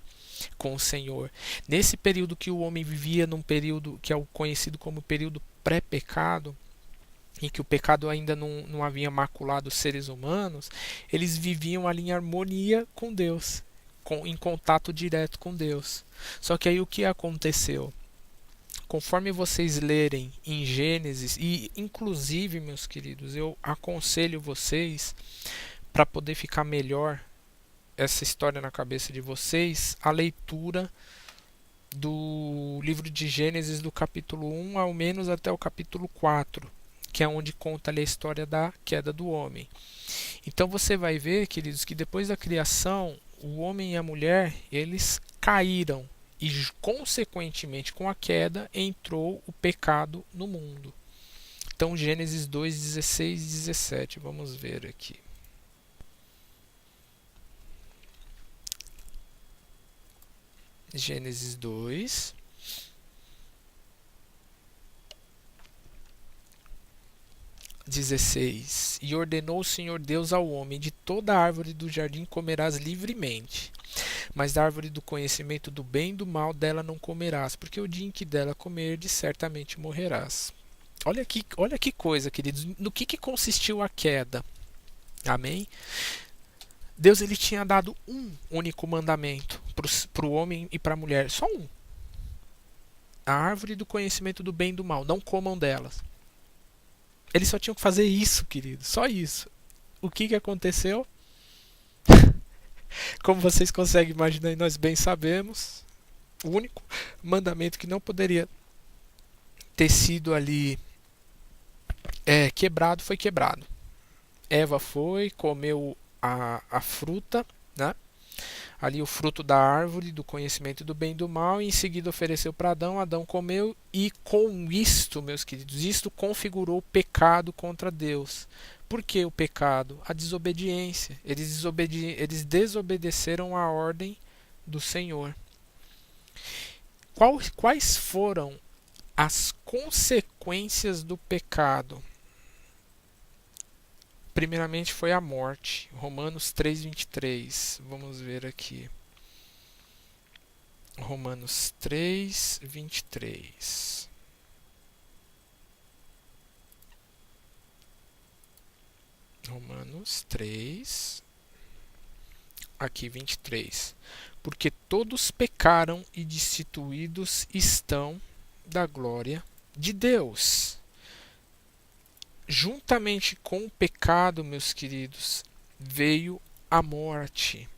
Speaker 1: com o Senhor. Nesse período que o homem vivia, num período que é o conhecido como período pré-pecado, em que o pecado ainda não havia maculado os seres humanos, eles viviam ali em harmonia com Deus, em contato direto com Deus. Só que aí o que aconteceu? Conforme vocês lerem em Gênesis, e inclusive, meus queridos, eu aconselho vocês, para poder ficar melhor essa história na cabeça de vocês, a leitura do livro de Gênesis, do capítulo 1 ao menos até o capítulo 4, que é onde conta ali a história da queda do homem. Então você vai ver, queridos, que depois da criação, o homem e a mulher, eles caíram. E, consequentemente, com a queda, entrou o pecado no mundo. Então, Gênesis 2:16 e 17. Vamos ver aqui. Gênesis 2. E ordenou o Senhor Deus ao homem: de toda a árvore do jardim comerás livremente, mas da árvore do conhecimento do bem e do mal dela não comerás, porque o dia em que dela comerdes, certamente morrerás. Olha que coisa, queridos. No que consistiu a queda? Amém? Deus ele tinha dado um único mandamento para o homem e para a mulher. Só um. A árvore do conhecimento do bem e do mal. Não comam delas. Eles só tinham que fazer isso, querido. Só isso. O que aconteceu? Como vocês conseguem imaginar e nós bem sabemos, o único mandamento que não poderia ter sido ali quebrado foi quebrado. Eva foi, comeu a fruta, né? Ali o fruto da árvore do conhecimento do bem e do mal, e em seguida ofereceu para Adão, Adão comeu, e com isto, meus queridos, isto configurou o pecado contra Deus. Por que o pecado? A desobediência. Eles desobedeceram a ordem do Senhor. Quais foram as consequências do pecado? Primeiramente foi a morte. Romanos 3:23. Vamos ver aqui. Romanos 3:23. Romanos 3, aqui 23. Porque todos pecaram e destituídos estão da glória de Deus. Juntamente com o pecado, meus queridos, veio a morte.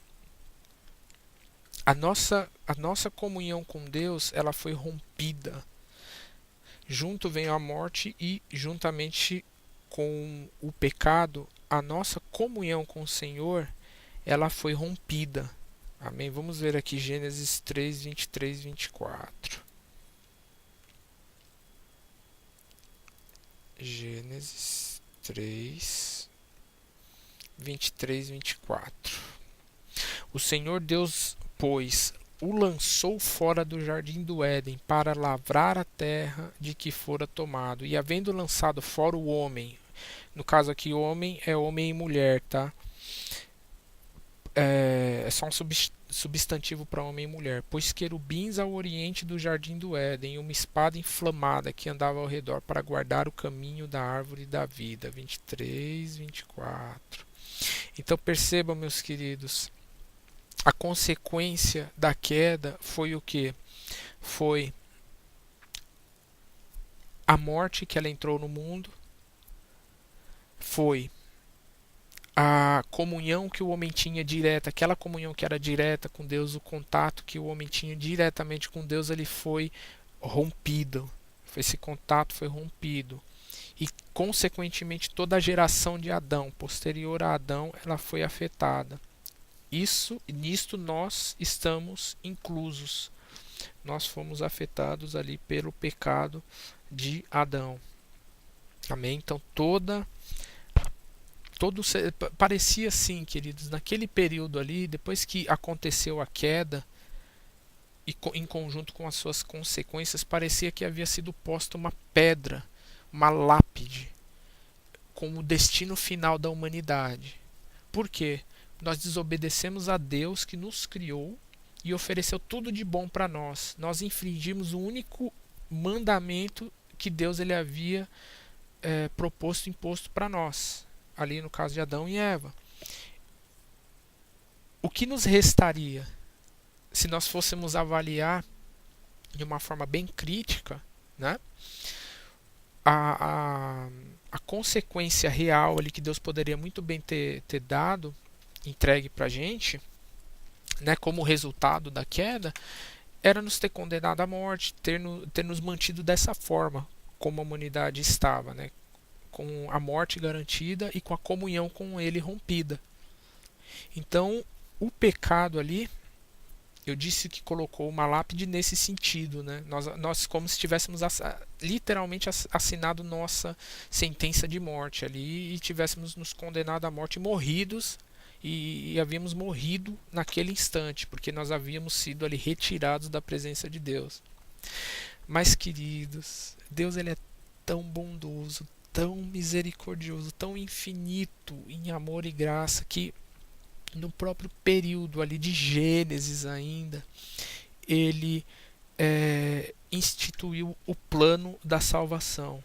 Speaker 1: A nossa comunhão com Deus, ela foi rompida. junto veio a morte e, juntamente com o pecado, a nossa comunhão com o Senhor, ela foi rompida. Amém? Vamos ver aqui Gênesis 3, 23 e 24. Gênesis 3, 23 e 24. O Senhor Deus, pois, o lançou fora do jardim do Éden para lavrar a terra de que fora tomado. E havendo lançado fora o homem, no caso aqui homem é homem e mulher, tá? É só um substantivo para homem e mulher. Pôs querubins ao oriente do jardim do Éden e uma espada inflamada que andava ao redor para guardar o caminho da árvore da vida. 23, 24. Então percebam, meus queridos, a consequência da queda foi o que? Foi a morte que ela entrou no mundo, foi a comunhão que o homem tinha direta, aquela comunhão que era direta com Deus, o contato que o homem tinha diretamente com Deus, ele foi rompido. Esse contato foi rompido. E, consequentemente, toda a geração de Adão, posterior a Adão, ela foi afetada. Nisto nós estamos inclusos. Nós fomos afetados ali pelo pecado de Adão. Amém? Então parecia assim, queridos, naquele período ali, depois que aconteceu a queda e em conjunto com as suas consequências, parecia que havia sido posta uma pedra, uma lápide, como o destino final da humanidade. Por quê? Nós desobedecemos a Deus que nos criou e ofereceu tudo de bom para nós. Nós infringimos o único mandamento que Deus ele havia imposto para nós, ali no caso de Adão e Eva. O que nos restaria, se nós fôssemos avaliar de uma forma bem crítica, né, a consequência real ali que Deus poderia muito bem ter dado, entregue para a gente, né, como resultado da queda, era nos ter condenado à morte, ter nos mantido dessa forma, como a humanidade estava, né, com a morte garantida e com a comunhão com ele rompida. Então, o pecado ali, eu disse que colocou uma lápide nesse sentido, né? Nós como se tivéssemos literalmente assinado nossa sentença de morte ali e tivéssemos nos condenado à morte, morridos, e havíamos morrido naquele instante, porque nós havíamos sido ali retirados da presença de Deus. Mas, queridos, Deus ele é tão bondoso, tão misericordioso, tão infinito em amor e graça, que no próprio período ali de Gênesis ainda, ele instituiu o plano da salvação.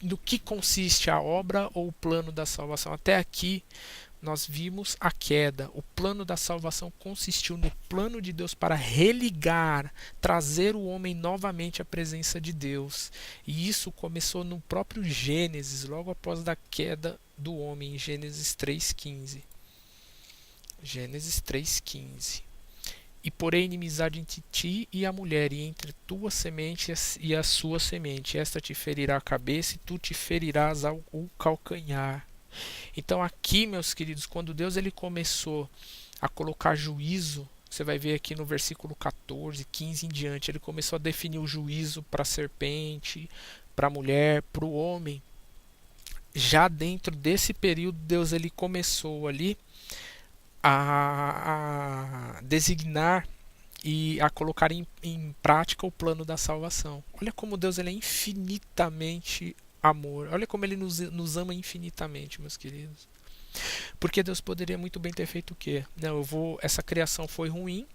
Speaker 1: No que consiste a obra ou o plano da salvação? Até aqui nós vimos a queda. O plano da salvação consistiu no plano de Deus para religar, trazer o homem novamente à presença de Deus. E isso começou no próprio Gênesis, logo após a queda do homem, em Gênesis 3,15. Gênesis 3,15. E porém inimizade entre ti e a mulher, e entre tua semente e a sua semente. Esta te ferirá a cabeça e tu te ferirás o calcanhar. Então aqui, meus queridos, quando Deus ele começou a colocar juízo, você vai ver aqui no versículo 14, 15 em diante, ele começou a definir o juízo para a serpente, para a mulher, para o homem. Já dentro desse período, Deus ele começou ali a designar e a colocar em prática o plano da salvação. Olha como Deus ele é infinitamente amor. Olha como ele nos ama infinitamente, meus queridos. Porque Deus poderia muito bem ter feito o quê? Não, essa criação foi ruim,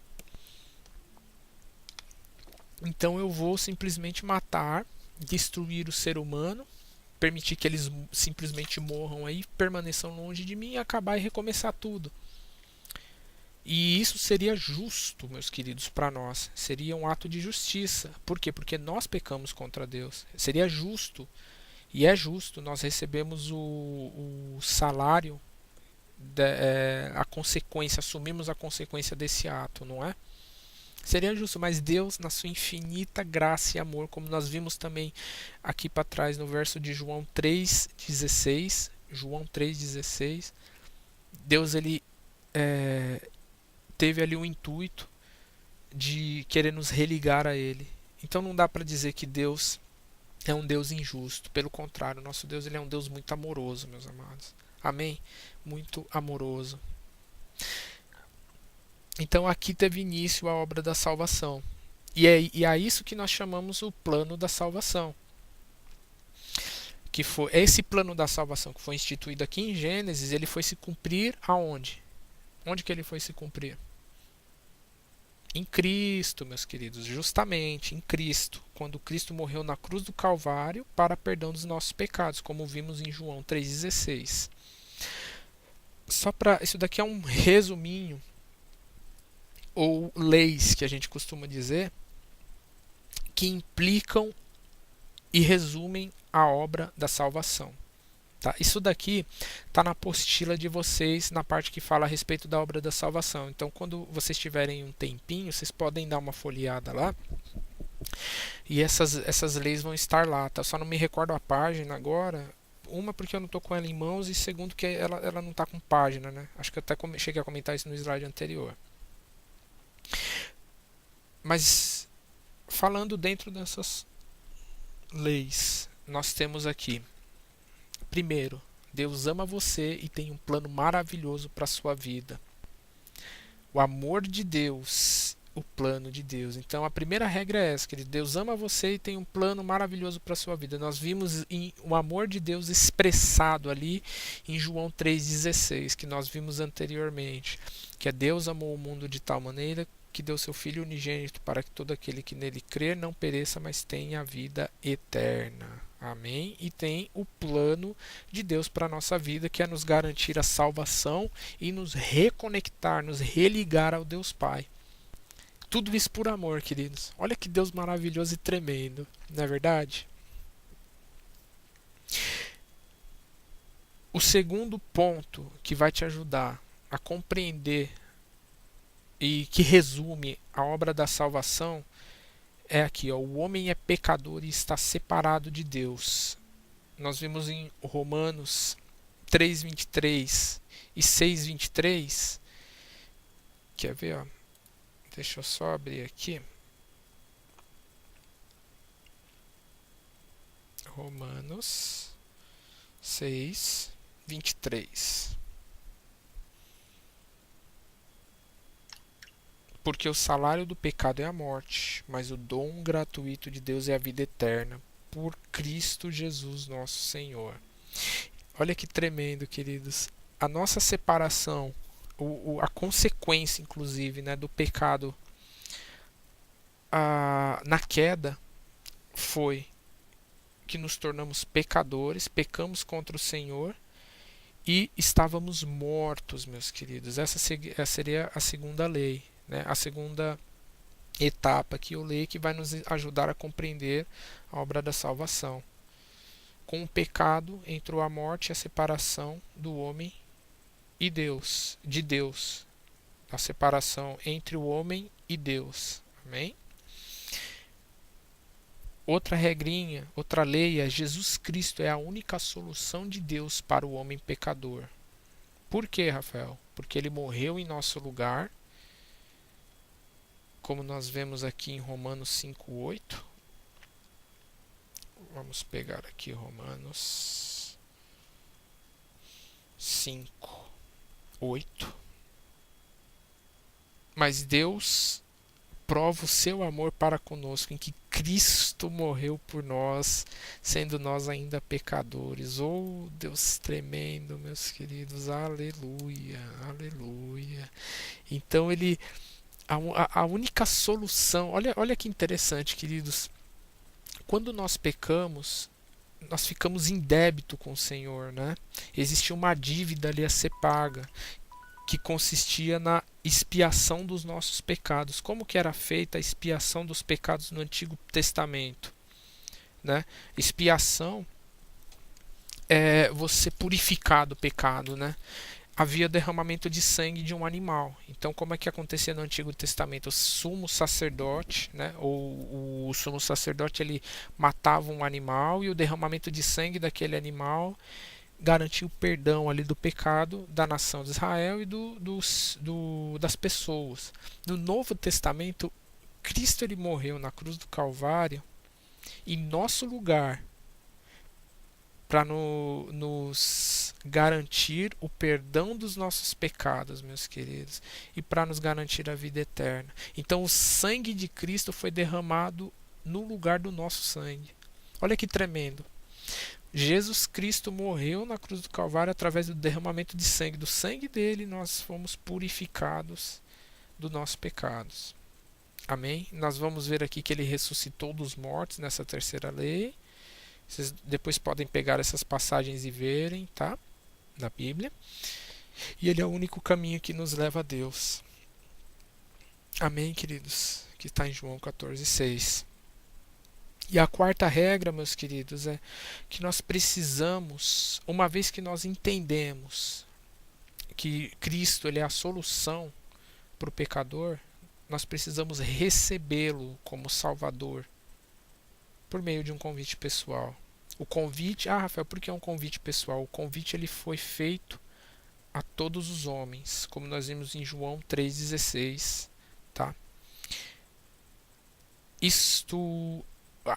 Speaker 1: então eu vou simplesmente matar, destruir o ser humano, permitir que eles simplesmente morram aí, permaneçam longe de mim e acabar e recomeçar tudo. E isso seria justo, meus queridos, para nós. Seria um ato de justiça. Por quê? Porque nós pecamos contra Deus. Seria justo. E é justo. Nós recebemos o salário, a consequência, assumimos a consequência desse ato, não é? Seria justo, mas Deus, na sua infinita graça e amor, como nós vimos também aqui para trás no verso de João 3,16, João 3,16, Deus ele teve ali o intuito de querer nos religar a Ele. Então não dá para dizer que Deus é um Deus injusto. Pelo contrário, nosso Deus ele é um Deus muito amoroso, meus amados. Amém? Muito amoroso. Então aqui teve início a obra da salvação. E é a isso que nós chamamos o plano da salvação. Que foi esse plano da salvação que foi instituído aqui em Gênesis, ele foi se cumprir aonde? Onde que ele foi se cumprir? Em Cristo, meus queridos, justamente em Cristo, quando Cristo morreu na cruz do Calvário para perdão dos nossos pecados, como vimos em João 3,16. Só para isso daqui é um resuminho ou leis que a gente costuma dizer que implicam e resumem a obra da salvação. Tá? Isso daqui está na apostila de vocês, na parte que fala a respeito da obra da salvação. Então, quando vocês tiverem um tempinho, vocês podem dar uma folheada lá. E essas leis vão estar lá. Tá? Só não me recordo a página agora. Uma, porque eu não estou com ela em mãos. E segundo, que ela não está com página. Né? Acho que eu até cheguei a comentar isso no slide anterior. Mas, falando dentro dessas leis, nós temos aqui. Primeiro, Deus ama você e tem um plano maravilhoso para a sua vida. O amor de Deus, o plano de Deus. Então a primeira regra é essa, que Deus ama você e tem um plano maravilhoso para a sua vida. Nós vimos o amor de Deus expressado ali em João 3,16, que nós vimos anteriormente. Que é Deus amou o mundo de tal maneira que deu seu Filho unigênito para que todo aquele que nele crer não pereça, mas tenha a vida eterna. Amém? E tem o plano de Deus para a nossa vida, que é nos garantir a salvação e nos reconectar, nos religar ao Deus Pai. Tudo isso por amor, queridos. Olha que Deus maravilhoso e tremendo, não é verdade? O segundo ponto que vai te ajudar a compreender e que resume a obra da salvação é aqui, ó, o homem é pecador e está separado de Deus. Nós vimos em Romanos 3:23 e 6:23. Quer ver, ó? Deixa eu só abrir aqui. Romanos 6:23. Porque o salário do pecado é a morte, mas o dom gratuito de Deus é a vida eterna, por Cristo Jesus nosso Senhor. Olha que tremendo, queridos. A nossa separação, a consequência, inclusive, né, do pecado na queda, foi que nos tornamos pecadores, pecamos contra o Senhor e estávamos mortos, meus queridos. Essa seria a segunda lei. Né, a segunda etapa que eu leio, que vai nos ajudar a compreender a obra da salvação. Com o pecado entrou a morte e a separação do homem e Deus, de Deus. A separação entre o homem e Deus. Amém? Outra regrinha, outra lei é: Jesus Cristo é a única solução de Deus para o homem pecador. Por quê, Rafael? Porque ele morreu em nosso lugar, como nós vemos aqui em Romanos 5:8. Vamos pegar aqui Romanos 5:8. Mas Deus prova o seu amor para conosco em que Cristo morreu por nós, sendo nós ainda pecadores. Oh, Deus tremendo, meus queridos. Aleluia, aleluia. Então ele... A única solução, olha que interessante, queridos. Quando nós pecamos, nós ficamos em débito com o Senhor, né? Existia uma dívida ali a ser paga, que consistia na expiação dos nossos pecados. Como que era feita a expiação dos pecados no Antigo Testamento? Né? Expiação é você purificar do pecado, né? havia derramamento de sangue de um animal. Então, como é que acontecia no Antigo Testamento? O sumo sacerdote, né, ou o sumo sacerdote, ele matava um animal e o derramamento de sangue daquele animal garantia o perdão ali do pecado da nação de Israel e das pessoas. No Novo Testamento, Cristo ele morreu na cruz do Calvário em nosso lugar para nos garantir o perdão dos nossos pecados, meus queridos, e para nos garantir a vida eterna. Então, o sangue de Cristo foi derramado no lugar do nosso sangue. Olha que tremendo. Jesus Cristo morreu na cruz do Calvário através do derramamento de sangue. Do sangue dele nós fomos purificados dos nossos pecados. Amém? Nós vamos ver aqui que ele ressuscitou dos mortos nessa terceira lei. Vocês depois podem pegar essas passagens e verem, tá? Na Bíblia. E ele é o único caminho que nos leva a Deus. Amém, queridos? Que está em João 14:6. E a quarta regra, meus queridos, é que nós precisamos, uma vez que nós entendemos que Cristo ele é a solução para o pecador, nós precisamos recebê-lo como Salvador por meio de um convite pessoal. O convite, Rafael, por que é um convite pessoal? O convite ele foi feito a todos os homens, como nós vimos em João 3,16, tá? Isto,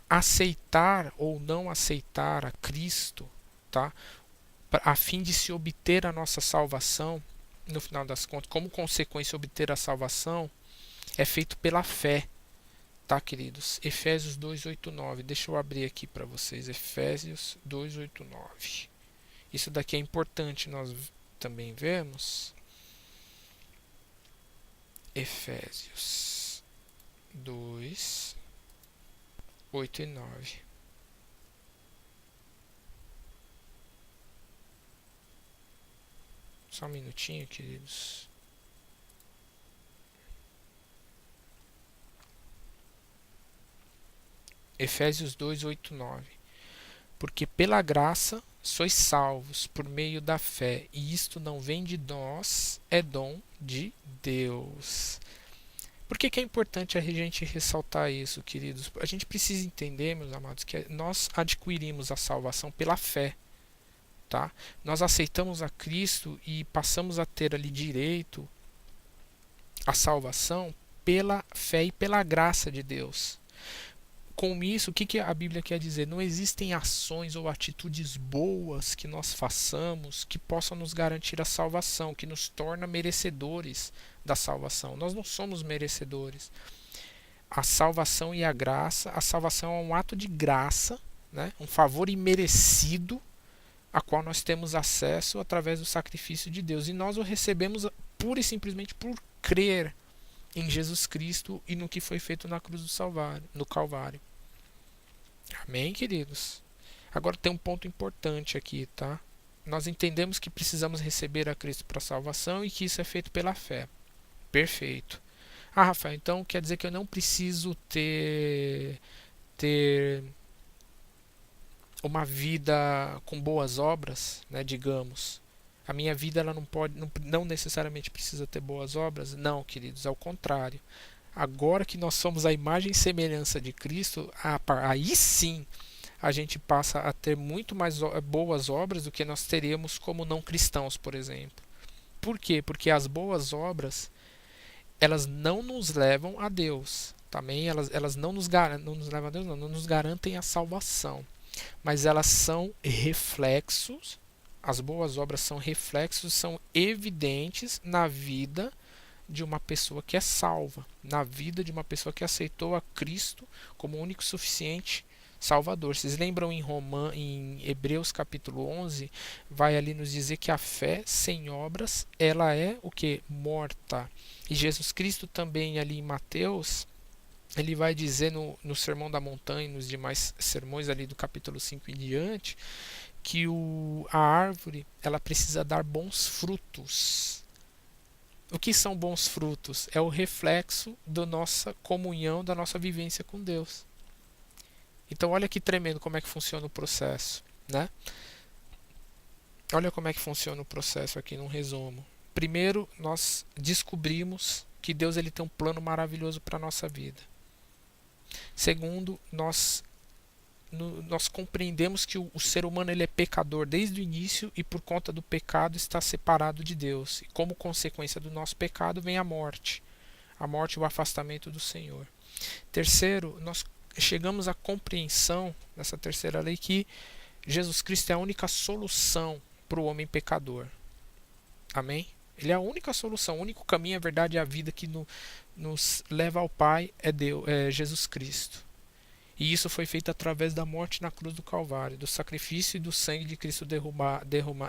Speaker 1: aceitar ou não aceitar a Cristo, tá? A fim de se obter a nossa salvação, no final das contas, como consequência obter a salvação, é feito pela fé, tá, queridos? Efésios 2:8-9. Deixa eu abrir aqui para vocês. Efésios 2:8-9. Isso daqui é importante nós também vemos. Efésios 2:8-9. Só um minutinho, queridos. Efésios 2:8-9. Porque pela graça sois salvos por meio da fé, e isto não vem de nós, é dom de Deus. Por que é importante a gente ressaltar isso, queridos? A gente precisa entender, meus amados, que nós adquirimos a salvação pela fé. Tá? Nós aceitamos a Cristo e passamos a ter ali direito à salvação pela fé e pela graça de Deus. Com isso, o que a Bíblia quer dizer? Não existem ações ou atitudes boas que nós façamos que possam nos garantir a salvação, que nos torna merecedores da salvação. Nós não somos merecedores. A salvação e a graça, a salvação é um ato de graça, né? Um favor imerecido, a qual nós temos acesso através do sacrifício de Deus. E nós o recebemos pura e simplesmente por crer em Jesus Cristo e no que foi feito na cruz do Calvário. Amém, queridos? Agora tem um ponto importante aqui, tá? Nós entendemos que precisamos receber a Cristo para a salvação e que isso é feito pela fé. Perfeito. Rafael, então quer dizer que eu não preciso ter uma vida com boas obras, né, digamos. A minha vida ela não necessariamente precisa ter boas obras? Não, queridos, ao contrário. Agora que nós somos a imagem e semelhança de Cristo, aí sim a gente passa a ter muito mais boas obras do que nós teríamos como não cristãos, por exemplo. Por quê? Porque as boas obras elas não nos levam a Deus. Também elas não nos levam a Deus, não nos garantem a salvação. Mas elas são reflexos. As boas obras são reflexos, são evidentes na vida de uma pessoa que é salva, na vida de uma pessoa que aceitou a Cristo como único e suficiente Salvador. Vocês lembram em Hebreus capítulo 11, vai ali nos dizer que a fé sem obras, ela é o que? Morta. E Jesus Cristo também ali em Mateus, ele vai dizer no Sermão da Montanha, nos demais sermões ali do capítulo 5 em diante, que a árvore ela precisa dar bons frutos. O que são bons frutos? É o reflexo da nossa comunhão, da nossa vivência com Deus. Então olha que tremendo como é que funciona o processo, né? Olha como é que funciona o processo aqui num resumo. Primeiro, nós descobrimos que Deus ele tem um plano maravilhoso para a nossa vida. Segundo, nós compreendemos que o ser humano ele é pecador desde o início e por conta do pecado está separado de Deus. E como consequência do nosso pecado vem a morte e o afastamento do Senhor. Terceiro, nós chegamos à compreensão nessa terceira lei que Jesus Cristo é a única solução para o homem pecador. Amém? Ele é a única solução, o único caminho, a verdade e a vida que nos leva ao Pai é Jesus Cristo. E isso foi feito através da morte na cruz do Calvário, do sacrifício e do sangue de Cristo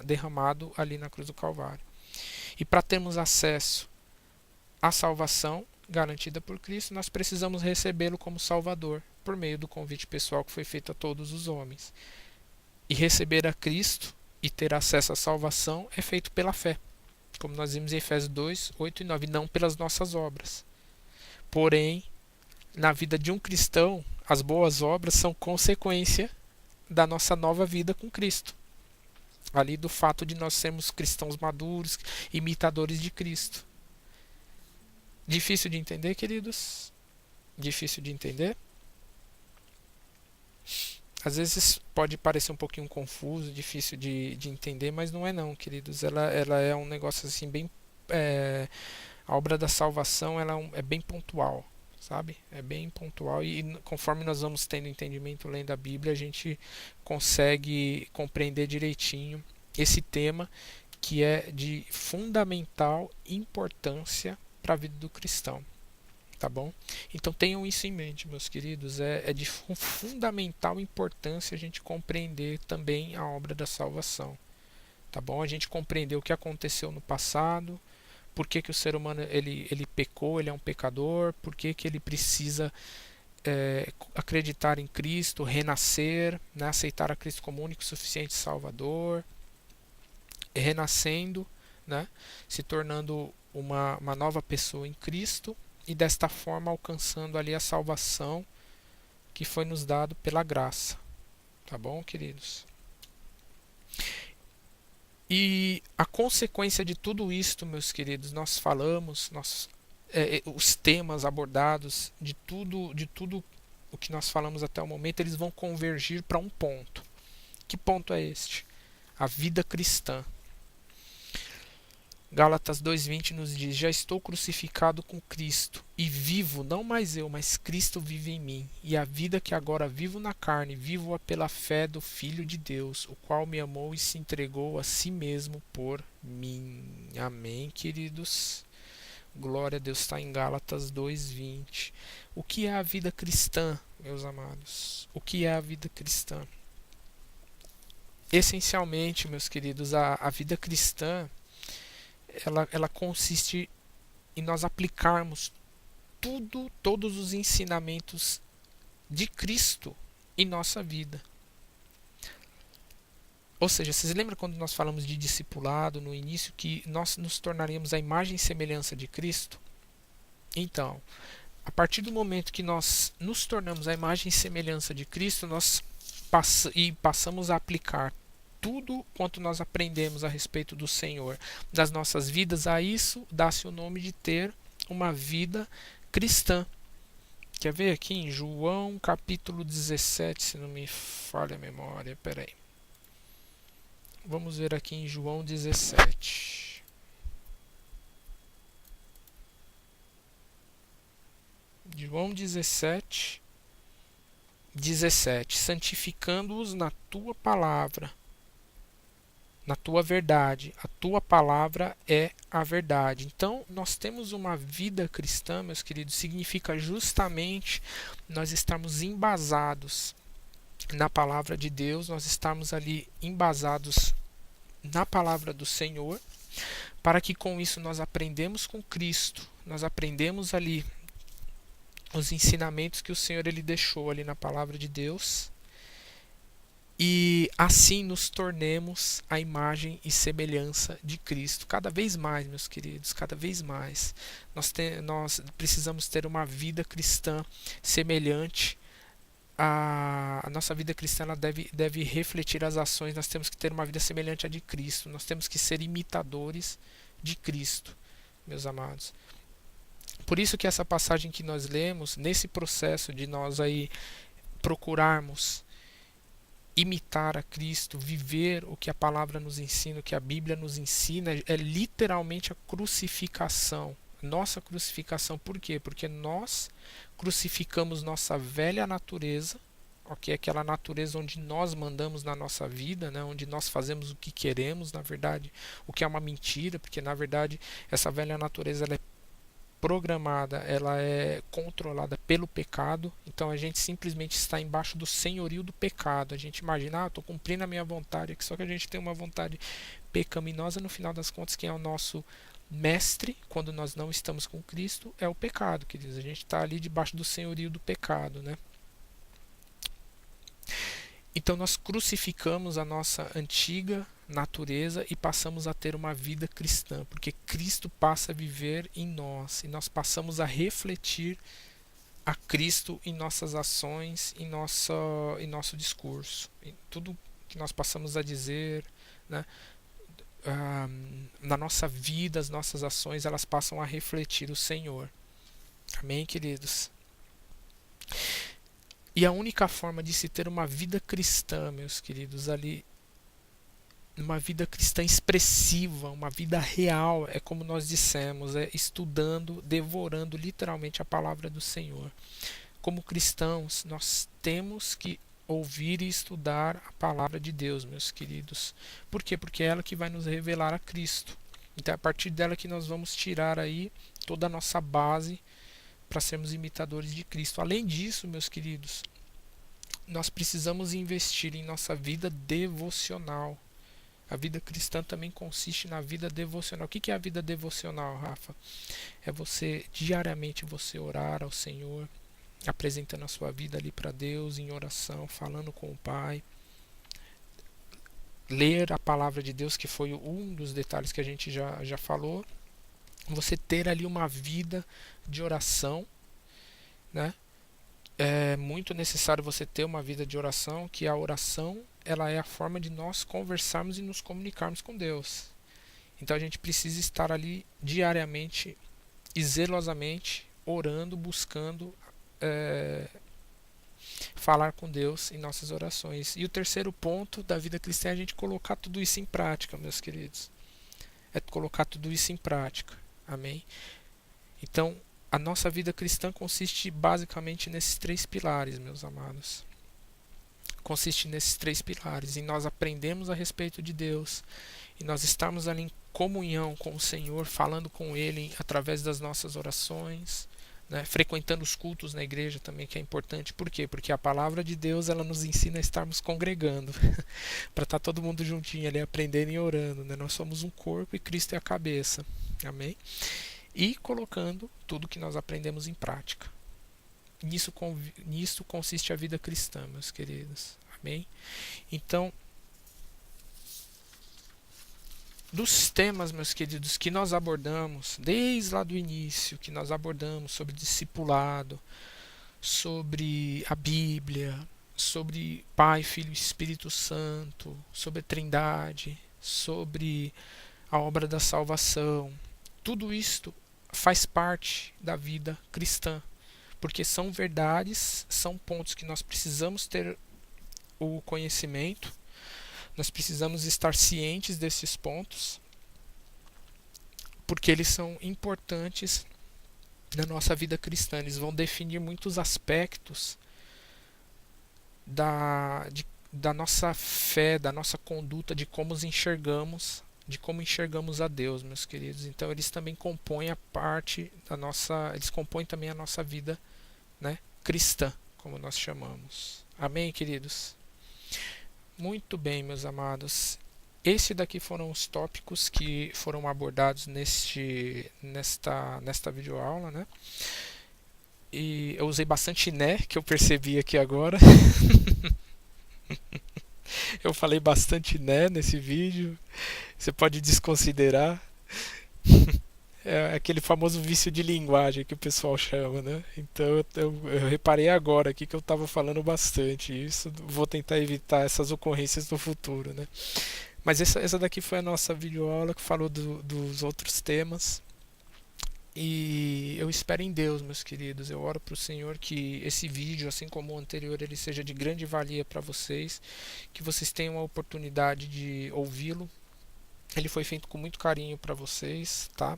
Speaker 1: derramado ali na cruz do Calvário. E para termos acesso à salvação garantida por Cristo, nós precisamos recebê-lo como Salvador, por meio do convite pessoal que foi feito a todos os homens. E receber a Cristo e ter acesso à salvação é feito pela fé, como nós vimos em Efésios 2, 8 e 9, não pelas nossas obras. Porém, na vida de um cristão, as boas obras são consequência da nossa nova vida com Cristo. Ali do fato de nós sermos cristãos maduros, imitadores de Cristo. Difícil de entender, queridos? Difícil de entender? Às vezes pode parecer um pouquinho confuso, difícil de entender, mas não é não, queridos. Ela é um negócio assim bem... a obra da salvação é bem pontual, sabe? É bem pontual e conforme nós vamos tendo entendimento lendo a Bíblia, a gente consegue compreender direitinho esse tema que é de fundamental importância para a vida do cristão. Tá bom? Então tenham isso em mente, meus queridos. É de fundamental importância a gente compreender também a obra da salvação. Tá bom? A gente compreender o que aconteceu no passado, por que o ser humano ele pecou, ele é um pecador, por que ele precisa acreditar em Cristo, renascer, né? Aceitar a Cristo como único e suficiente Salvador, renascendo, né? Se tornando uma nova pessoa em Cristo e desta forma alcançando ali a salvação que foi nos dado pela graça. Tá bom, queridos? E a consequência de tudo isto, meus queridos, nós falamos, os temas abordados, de tudo o que nós falamos até o momento, eles vão convergir para um ponto. Que ponto é este? A vida cristã. Gálatas 2:20 nos diz: já estou crucificado com Cristo, e vivo, não mais eu, mas Cristo vive em mim. E a vida que agora vivo na carne, vivo-a pela fé do Filho de Deus, o qual me amou e se entregou a si mesmo por mim. Amém, queridos? Glória a Deus, está em Gálatas 2:20. O que é a vida cristã, meus amados? O que é a vida cristã? Essencialmente, meus queridos, a vida cristã ela consiste em nós aplicarmos todos os ensinamentos de Cristo em nossa vida. Ou seja, vocês lembram quando nós falamos de discipulado no início, que nós nos tornaríamos a imagem e semelhança de Cristo? Então, a partir do momento que nós nos tornamos a imagem e semelhança de Cristo, nós passamos a aplicar tudo quanto nós aprendemos a respeito do Senhor, das nossas vidas, a isso dá-se o nome de ter uma vida cristã. Quer ver aqui em João capítulo 17, se não me falha a memória, peraí. Vamos ver aqui em João 17. João 17, 17. Santificando-os na tua palavra, na tua verdade. A tua palavra é a verdade. Então, nós temos uma vida cristã, meus queridos, significa justamente nós estarmos embasados na palavra de Deus, nós estarmos ali embasados na palavra do Senhor, para que com isso nós aprendemos com Cristo, nós aprendemos ali os ensinamentos que o Senhor ele deixou ali na palavra de Deus, e assim nos tornemos a imagem e semelhança de Cristo. Cada vez mais, meus queridos, cada vez mais. Nós precisamos ter uma vida cristã semelhante a nossa vida cristã ela deve refletir as ações. Nós temos que ter uma vida semelhante à de Cristo. Nós temos que ser imitadores de Cristo, meus amados. Por isso que essa passagem que nós lemos, nesse processo de nós aí procurarmos imitar a Cristo, viver o que a palavra nos ensina, o que a Bíblia nos ensina, é literalmente a crucificação. Nossa crucificação, por quê? Porque nós crucificamos nossa velha natureza, ok? Aquela natureza onde nós mandamos na nossa vida, né? Onde nós fazemos o que queremos, na verdade, o que é uma mentira, porque na verdade essa velha natureza ela é programada, ela é controlada pelo pecado, então a gente simplesmente está embaixo do senhorio do pecado. A gente imagina, estou cumprindo a minha vontade aqui, só que a gente tem uma vontade pecaminosa. No final das contas, quem é o nosso mestre, quando nós não estamos com Cristo, é o pecado, que diz, a gente está ali debaixo do senhorio do pecado, né? Então nós crucificamos a nossa antiga natureza e passamos a ter uma vida cristã, porque Cristo passa a viver em nós e nós passamos a refletir a Cristo em nossas ações, em nosso discurso, em tudo que nós passamos a dizer, né? Na nossa vida, as nossas ações elas passam a refletir o Senhor. Amém, queridos? E a única forma de se ter uma vida cristã, meus queridos, ali, uma vida cristã expressiva, uma vida real, é como nós dissemos, é estudando, devorando literalmente a palavra do Senhor. Como cristãos, nós temos que ouvir e estudar a palavra de Deus, meus queridos. Por quê? Porque é ela que vai nos revelar a Cristo. Então é a partir dela que nós vamos tirar aí toda a nossa base para sermos imitadores de Cristo. Além disso, meus queridos, nós precisamos investir em nossa vida devocional. A vida cristã também consiste na vida devocional. O que é a vida devocional, Rafa? É você, diariamente, você orar ao Senhor, apresentando a sua vida ali para Deus, em oração, falando com o Pai. Ler a palavra de Deus, que foi um dos detalhes que a gente já falou. Você ter ali uma vida de oração, né? É muito necessário você ter uma vida de oração, que a oração ela é a forma de nós conversarmos e nos comunicarmos com Deus. Então a gente precisa estar ali diariamente e zelosamente orando, buscando falar com Deus em nossas orações. E o terceiro ponto da vida cristã é a gente colocar tudo isso em prática, meus queridos. É colocar tudo isso em prática. Amém? Então, a nossa vida cristã consiste basicamente nesses três pilares, meus amados. Consiste nesses três pilares. E nós aprendemos a respeito de Deus. E nós estamos ali em comunhão com o Senhor, falando com Ele através das nossas orações, né? Frequentando os cultos na igreja também, que é importante. Por quê? Porque a palavra de Deus ela nos ensina a estarmos congregando. Para estar todo mundo juntinho ali, aprendendo e orando, né? Nós somos um corpo e Cristo é a cabeça. Amém? E colocando tudo que nós aprendemos em prática. Nisso consiste a vida cristã, meus queridos. Amém? Então, dos temas, meus queridos, que nós abordamos, desde lá do início, que nós abordamos sobre discipulado, sobre a Bíblia, sobre Pai, Filho e Espírito Santo, sobre a Trindade, sobre a obra da salvação, tudo isto faz parte da vida cristã, porque são verdades, são pontos que nós precisamos ter o conhecimento, nós precisamos estar cientes desses pontos, porque eles são importantes na nossa vida cristã, eles vão definir muitos aspectos da nossa fé, da nossa conduta, de como enxergamos a Deus, meus queridos. Então eles também compõem a parte da nossa, eles compõem também a nossa vida, né, cristã, como nós chamamos. Amém, queridos? Muito bem, meus amados. Esse daqui foram os tópicos que foram abordados nesta videoaula, né? E eu usei bastante né, que eu percebi aqui agora. Eu falei bastante né nesse vídeo. Você pode desconsiderar. É aquele famoso vício de linguagem que o pessoal chama, né? Então eu reparei agora aqui que eu estava falando bastante isso. Vou tentar evitar essas ocorrências no futuro, né? Mas essa daqui foi a nossa videoaula que falou dos outros temas. E eu espero em Deus, meus queridos. Eu oro para o Senhor que esse vídeo, assim como o anterior, ele seja de grande valia para vocês, que vocês tenham a oportunidade de ouvi-lo. Ele foi feito com muito carinho para vocês, tá?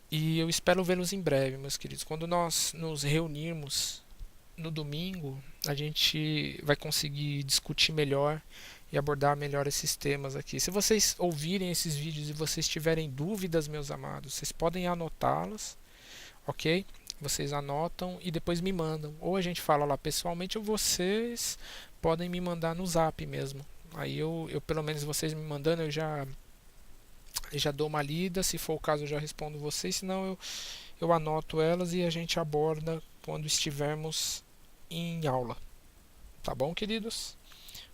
Speaker 1: E eu espero vê-los em breve, meus queridos. Quando nós nos reunirmos no domingo, a gente vai conseguir discutir melhor e abordar melhor esses temas aqui. Se vocês ouvirem esses vídeos e vocês tiverem dúvidas, meus amados, vocês podem anotá-las, ok? Vocês anotam e depois me mandam. Ou a gente fala lá pessoalmente, ou vocês podem me mandar no zap mesmo. Aí eu pelo menos vocês me mandando, eu já dou uma lida. Se for o caso, eu já respondo vocês. Senão eu anoto elas e a gente aborda quando estivermos em aula. Tá bom, queridos?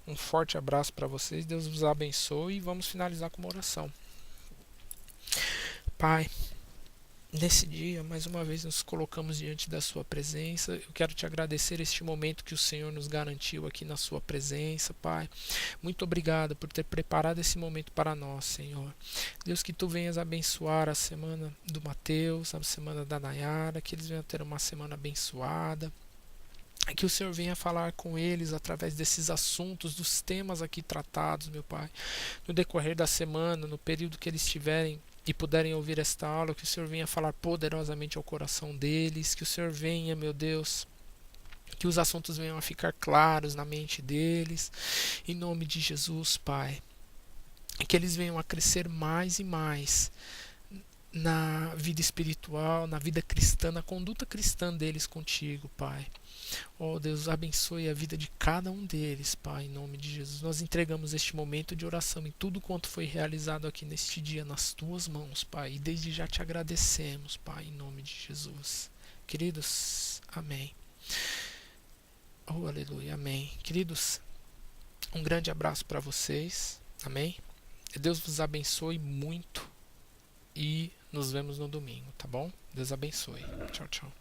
Speaker 1: Um forte abraço para vocês. Deus vos abençoe e vamos finalizar com uma oração. Pai, nesse dia, mais uma vez nos colocamos diante da sua presença. Eu quero te agradecer este momento que o Senhor nos garantiu aqui na sua presença, Pai. Muito obrigado por ter preparado esse momento para nós, Senhor. Deus, que tu venhas abençoar a semana do Mateus, a semana da Nayara, que eles venham ter uma semana abençoada. Que o Senhor venha falar com eles através desses assuntos, dos temas aqui tratados, meu Pai. No decorrer da semana, no período que eles tiverem e puderem ouvir esta aula, que o Senhor venha falar poderosamente ao coração deles, que o Senhor venha, meu Deus, que os assuntos venham a ficar claros na mente deles, em nome de Jesus, Pai. E que eles venham a crescer mais e mais na vida espiritual, na vida cristã, na conduta cristã deles contigo, Pai. Oh Deus, abençoe a vida de cada um deles, Pai, em nome de Jesus. Nós entregamos este momento de oração e tudo quanto foi realizado aqui neste dia nas tuas mãos, Pai. E desde já te agradecemos, Pai, em nome de Jesus. Queridos, amém. Oh, aleluia, amém. Queridos, um grande abraço para vocês, amém. Deus vos abençoe muito e nos vemos no domingo, tá bom? Deus abençoe. Tchau, tchau.